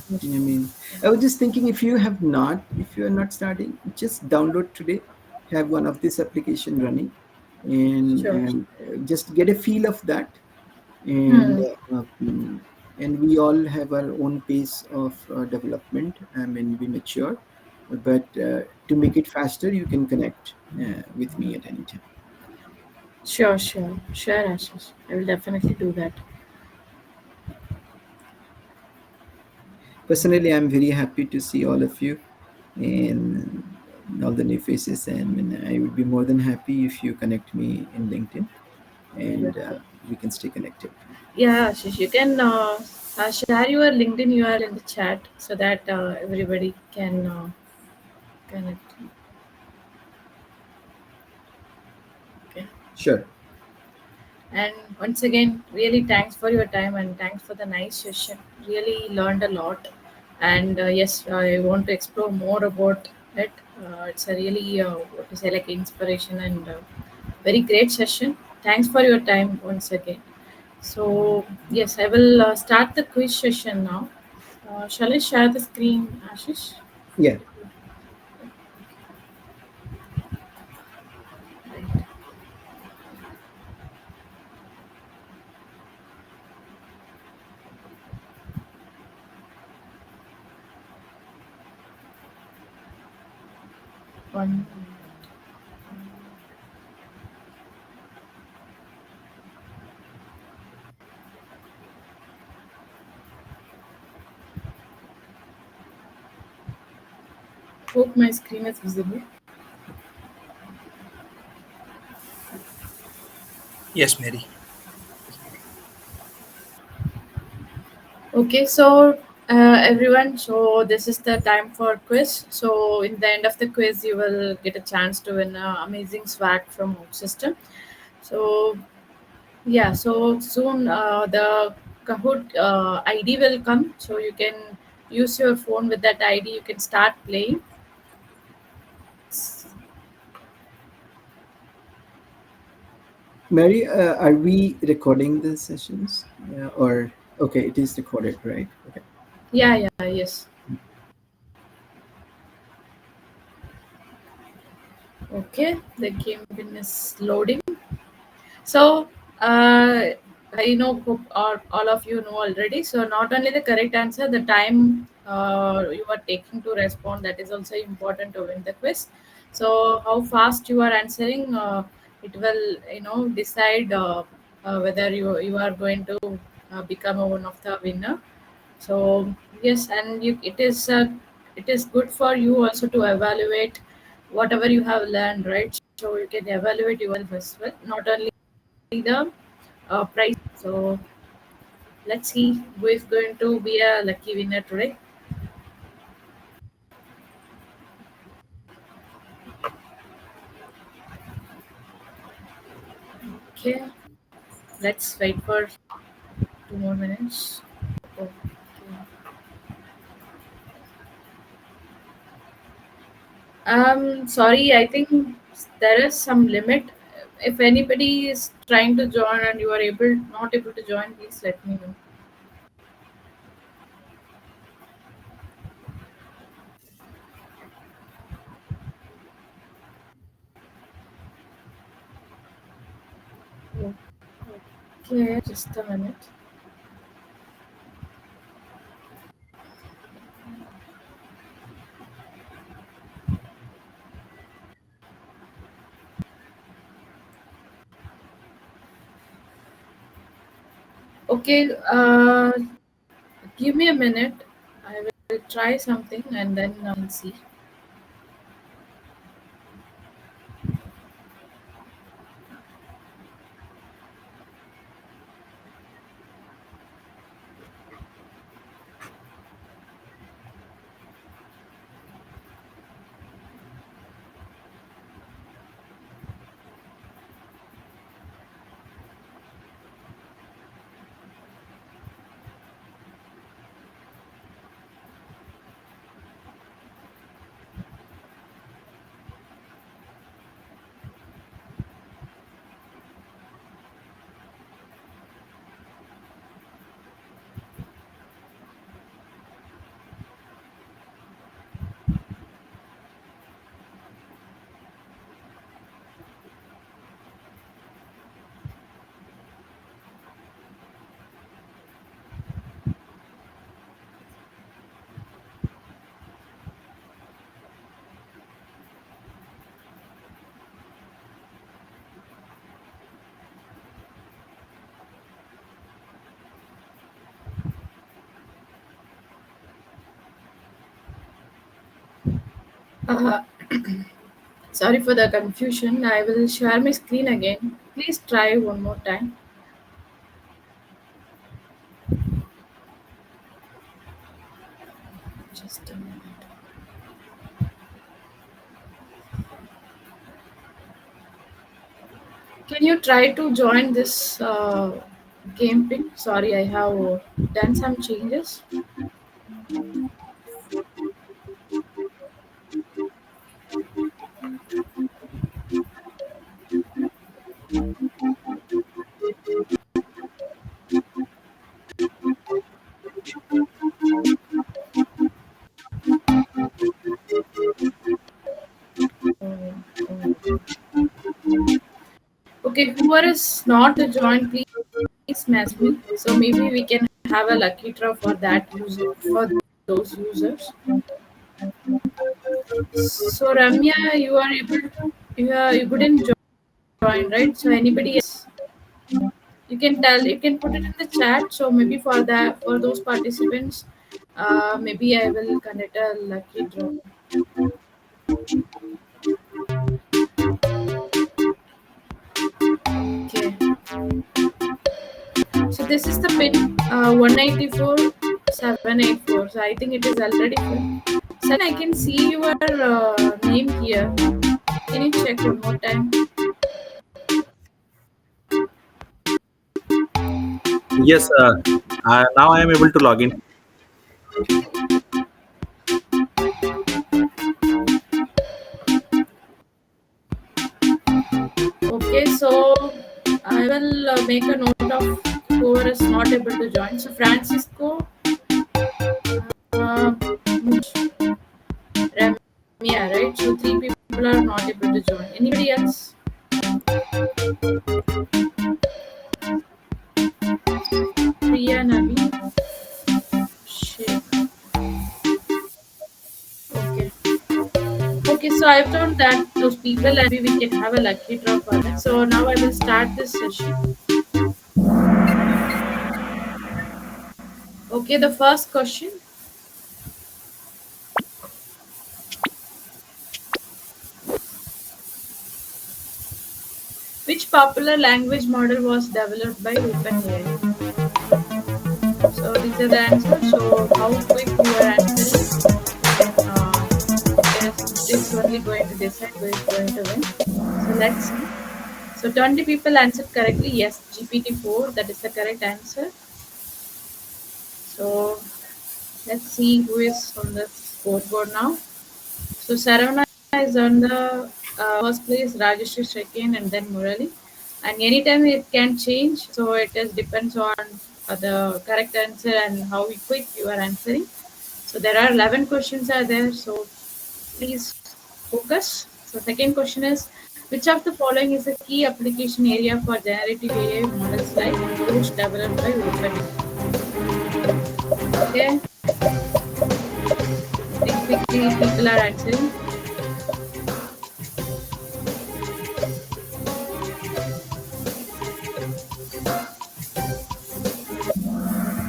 Speaker 3: I was just thinking, if you are not starting, just download today, have one of this application running, and
Speaker 1: sure.
Speaker 3: just get a feel of that, and
Speaker 1: Hmm.
Speaker 3: we all have our own pace of development. We mature, but to make it faster, you can connect with me at any time.
Speaker 1: Sure, Ashish. I will definitely do that.
Speaker 3: Personally, I'm very happy to see all of you and all the new faces, and I would be more than happy if you connect me in LinkedIn, and we can stay connected.
Speaker 1: Yeah, Ashish, you can share your LinkedIn URL in the chat so that everybody can connect. Okay.
Speaker 3: Sure.
Speaker 1: And once again, really thanks for your time and thanks for the nice session. Really learned a lot. And yes, I want to explore more about it. It's a really, what to say, like inspiration and very great session. Thanks for your time once again. So, yes, I will start the quiz session now. Shall I share the screen, Ashish?
Speaker 3: Yeah.
Speaker 1: Right. One. Hope my screen is visible.
Speaker 4: Yes, Mary.
Speaker 1: Okay, so everyone, so this is the time for quiz. So in the end of the quiz, you will get a chance to win an amazing swag from OutSystem. So yeah, so soon the Kahoot ID will come, so you can use your phone with that ID. You can start playing.
Speaker 3: Mary, are we recording the sessions? Or okay, it is recorded, right? Okay.
Speaker 1: Yeah, yeah, yes. Okay, the game pin is loading. So, I know all of you know already. So, not only the correct answer, the time you are taking to respond, that is also important to win the quiz. So, how fast you are answering, it will decide whether you are going to become one of the winner. So yes, and it is good for you also to evaluate whatever you have learned, right? So you can evaluate yourself as well, not only the price. So let's see who is going to be a lucky winner today. Okay, let's wait for 2 more minutes. Okay. Sorry, I think there is some limit. If anybody is trying to join and you are not able to join, please let me know. Okay, just a minute. Okay, give me a minute. I will try something and then I'll see. Uh, Sorry for the confusion. I will share my screen again. Please try one more time. Just a minute. Can you try to join this game pin? Sorry, I have done some changes. Okay, whoever is not to join, please message me. So maybe we can have a lucky draw for that user for those users. So Ramya, you couldn't join, right? So anybody else, you can put it in the chat. So maybe for those participants, maybe I will conduct a lucky draw. Okay. So this is the pin 194,784. So I think it is already full. Son, I can see your name here. Can you check one more time?
Speaker 4: Yes, now I am able to log in.
Speaker 1: Okay, so I will make a note of whoever is not able to join. So Francisco, uh, Ramya, right? So three people are not able to join. Anybody else? Priya, Navi, Sheikh. Okay. Okay, so I've told that those people and we can have a lucky draw for that. So now I will start this session. Okay, the first question. Which popular language model was developed by OpenAI? So these are the answers. So how quick you are answering? Yes, it's only going to decide who is going to win. So let's see. So 20 people answered correctly. Yes, GPT-4. That is the correct answer. So let's see who is on the scoreboard now. So Saravana is on the first place, Rajeshri second, and then Murali. And anytime it can change, so it is depends on the correct answer and how quick you are answering. So there are 11 questions are there. So please focus. So second question is, which of the following is a key application area for generative AI models like those developed by OpenAI? Okay, I think quickly people are answering.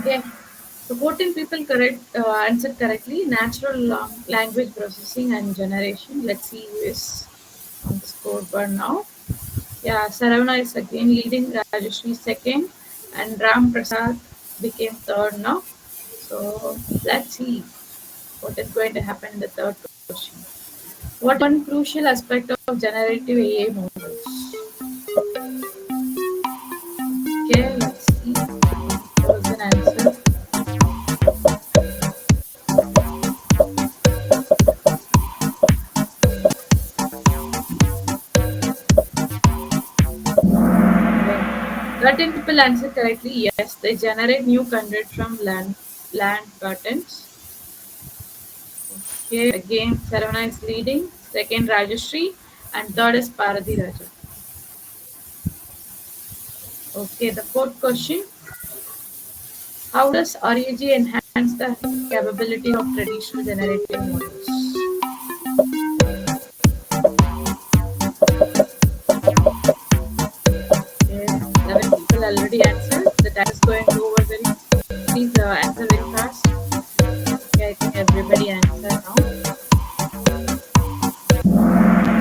Speaker 1: Okay. So 14 people answered correctly. Natural language processing and generation. Let's see who is on the scoreboard now. Yeah, Saravana is again leading, Rajeshri second, and Ram Prasad became third now. So let's see what is going to happen in the third question. What one crucial aspect of generative AI models? Okay, let's see. What was an answer? Okay. 13 people answered correctly. Yes, they generate new content from land patterns. Okay, again, Saravana is leading. Second, Rajashri, and third is Paradhi Raja. Okay, the fourth question: how does RAG enhance the capability of traditional generative models? Okay, 11 people already answered. The time is going over very. Please answer very fast. Okay, I think everybody answered now.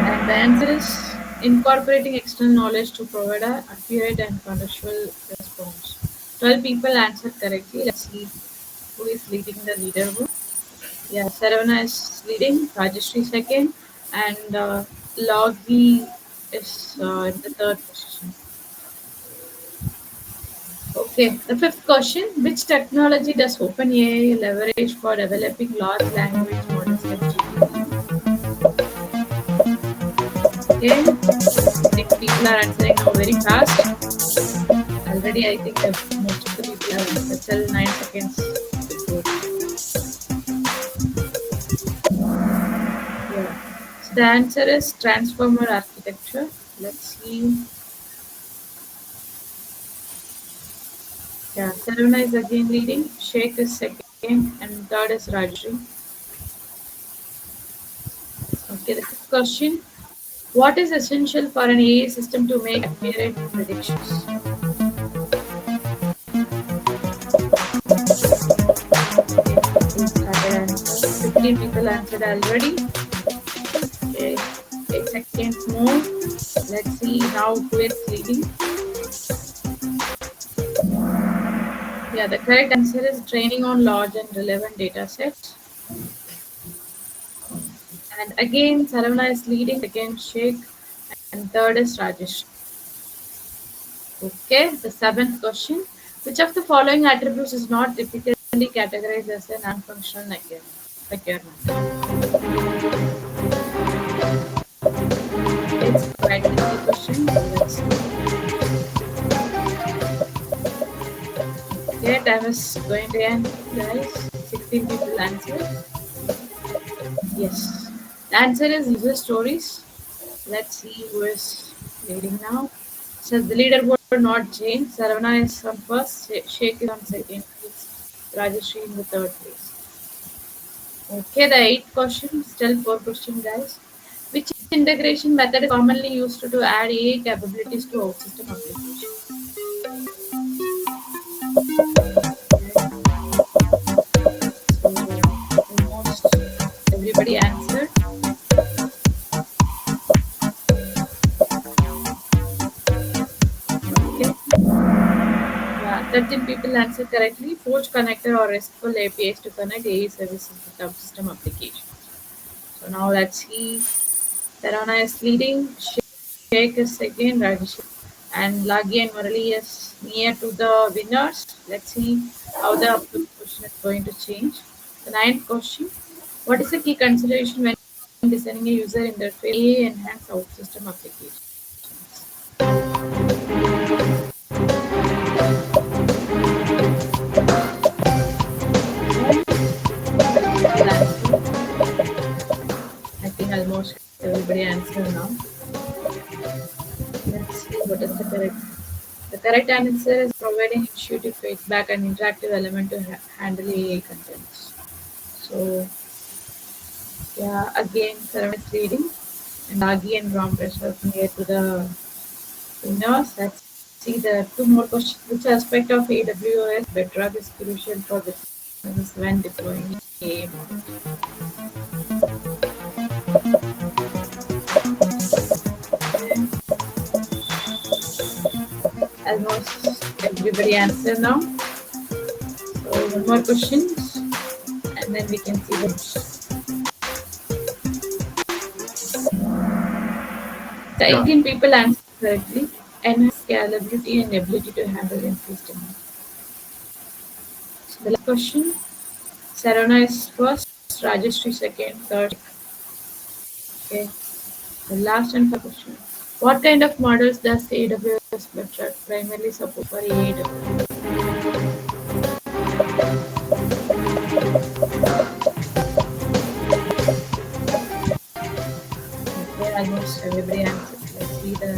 Speaker 1: And the answer is incorporating external knowledge to provide an accurate and contextual response. 12 people answered correctly. Let's see who is leading the leaderboard. Yeah, Saravana is leading, Rajeshri second, and Logi is in the third position. Okay, the fifth question: which technology does OpenAI leverage for developing large language models like GPT? Okay, I think people are answering now very fast. Already, I think most of the people have answered. Till 9 seconds. Yeah. So the answer is transformer architecture. Let's see. Yeah, Saruna is again leading. Sheikh is second, and third is Rajri. Okay, the fifth question. What is essential for an AI system to make accurate predictions? People started answer. 15 people answered already. Okay, 8 seconds more. Let's see now who is leading. Yeah, the correct answer is training on large and relevant data sets. And again, Saravana is leading, second Sheikh, and third is Rajesh. Okay, the seventh question. Which of the following attributes is not typically categorized as a non-functional requirement? It's quite an easy question. Let's see. Okay, time is going to end, guys. 16 people answered. Yes. The answer is user stories. Let's see who is leading now. So the leaderboard not changed. Saravana is on first, Sheikh is on second place, Rajeshri in the third place. Okay, the eighth question, still four question, guys. Which integration method is commonly used to add AI capabilities to OutSystem application? So almost everybody answered. Okay. Yeah, 13 people answered correctly. Forge connector or RESTful APIs to connect AI services with OutSystem application. So now let's see. Tarana is leading. Sheikh is second. Rajesh and Lagi and Murali is near to the winners. Let's see how the upcoming question is going to change. The ninth question. What is the key consideration when designing a user interface AI enhanced OutSystem application? Multiple answer. I think almost everybody answered now. Let's see what is the correct. The correct answer is providing intuitive feedback and interactive element to handle AI contents. So yeah, again, Saram is leading, and Agi and Rampresh are near to the winners. Let's see the two more questions. Which aspect of AWS Bedrock is crucial for businesses when deploying AI models? Okay. Almost everybody answer now. So one more questions, and then we can see the. The
Speaker 3: Yeah.
Speaker 1: 18 people answered correctly. Enhance scalability and ability to handle increased demand. So the last question. Sarana is first, Rajeshri second, third. Okay. The last and final question. What kind of models does AWS Bedrock primarily support for AWS? Okay, almost everybody answered. Let's see the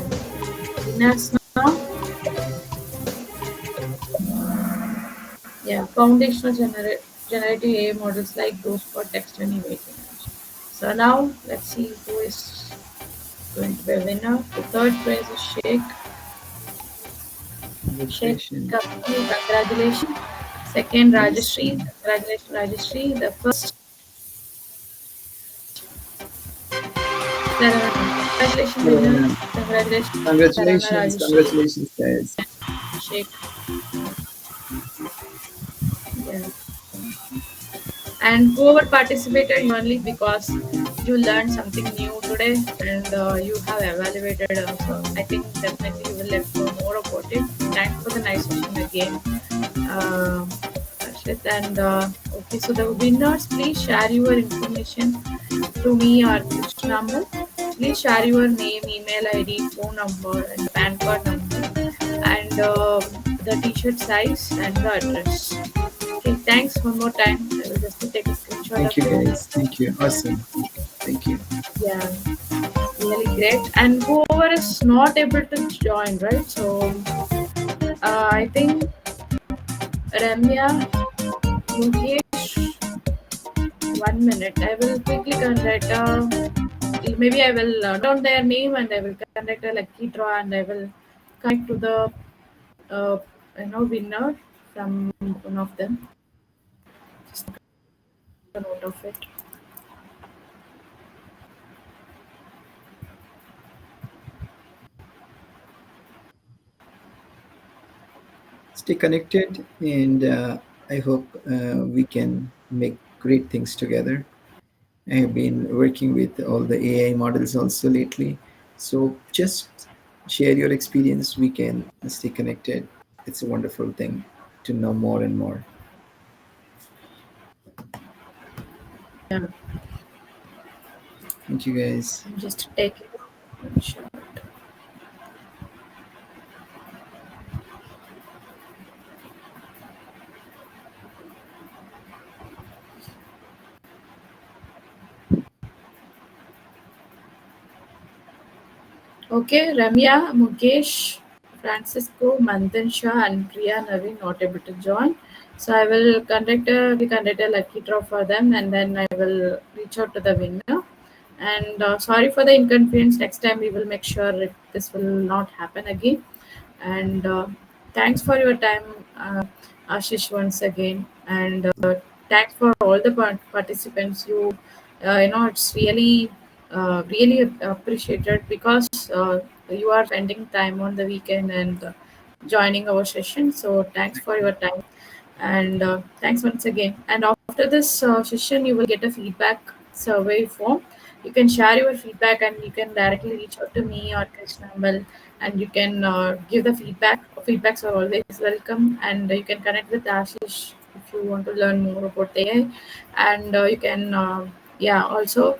Speaker 1: winners now. Yeah, foundational generative AI models like those for text and image generation. So now let's see who is going to be a winner. The third prize is Sheikh. Sheikh,
Speaker 3: Congratulations.
Speaker 1: congratulations. Second,
Speaker 3: Yes.
Speaker 1: Rajeshri. Congratulations, Rajeshri. The first, Saravana. Congratulations, winner.
Speaker 3: Yeah.
Speaker 1: Congratulations, Saravana,
Speaker 3: Congratulations.
Speaker 1: Rajeshri,
Speaker 3: Congratulations, guys.
Speaker 1: Sheikh. Yeah. And whoever participated only because you learned something new today and you have evaluated. So I think definitely you will let know more about it. Thanks for the nice session again. Harshit. And okay, so the winners, please share your information to me or which number. Please share your name, email ID, phone number, and PAN card number, and the t-shirt size and the address. Okay, thanks one more time. I will just take a screenshot
Speaker 3: Thank
Speaker 1: of
Speaker 3: you,
Speaker 1: your
Speaker 3: guys. Thank you. Awesome. Thank you.
Speaker 1: yeah, really great. And whoever is not able to join, right? So I think Ramya, Mukesh, 1 minute. I will quickly convert. maybe I will down their name and I will conduct a lucky draw and I will connect to the uh, winner from one of them. Just a note of it.
Speaker 3: Stay connected, and I hope we can make great things together. I have been working with all the AI models also lately. So just share your experience. We can stay connected. It's a wonderful thing to know more and more.
Speaker 1: Yeah,
Speaker 3: Thank you, guys.
Speaker 1: I'm just taking a shot. Okay, Ramya, Mukesh, Francisco, Manthan Shah, and Priya Naveen not able to join. So I will conduct a lucky draw for them, and then I will reach out to the winner. And sorry for the inconvenience. Next time we will make sure if this will not happen again. And thanks for your time, Ashish, once again. And thanks for all the participants. It's really appreciated because you are spending time on the weekend and joining our session. So thanks for your time. And thanks once again. And after this session, you will get a feedback survey form. You can share your feedback and you can directly reach out to me or Krishnambal and you can give the feedback. Feedbacks are always welcome, and you can connect with Ashish if you want to learn more about AI. And you can, yeah, also.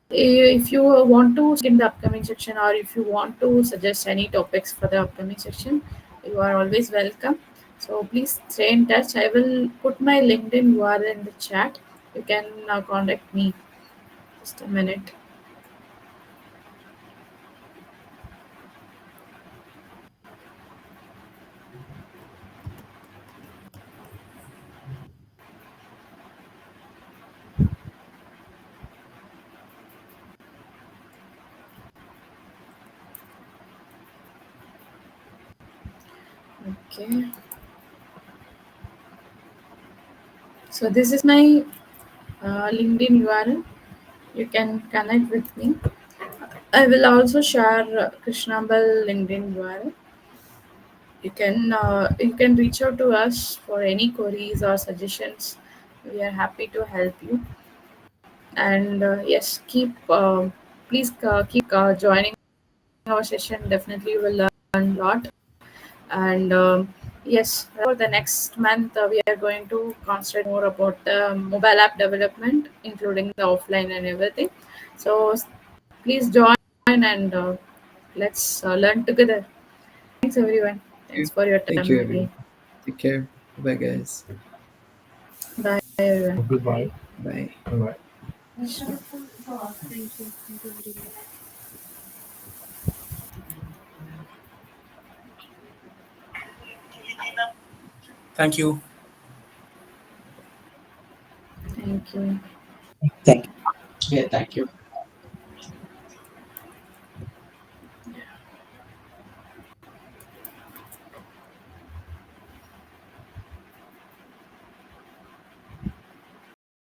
Speaker 1: If you want to in the upcoming section or if you want to suggest any topics for the upcoming section, you are always welcome. So please stay in touch. I will put my LinkedIn URL in the chat. You can contact me. Just a minute. Okay. So this is my LinkedIn URL. You can connect with me. I will also share Krishnambal LinkedIn URL. You can reach out to us for any queries or suggestions. We are happy to help you. And yes, please keep joining our session. Definitely, you will learn a lot. And yes, for the next month, we are going to concentrate more about mobile app development, including the offline and everything. So please join and let's learn together. Thanks, everyone. Thanks for your
Speaker 3: Thank
Speaker 1: time
Speaker 3: you, everyone.
Speaker 1: again.
Speaker 3: Take care. Bye, guys.
Speaker 1: Bye, everyone.
Speaker 4: Goodbye.
Speaker 3: Bye.
Speaker 4: Bye.
Speaker 1: Thank you. Thank you very much.
Speaker 6: Thank you.
Speaker 1: Thank you.
Speaker 6: Thank you. Yeah, thank you.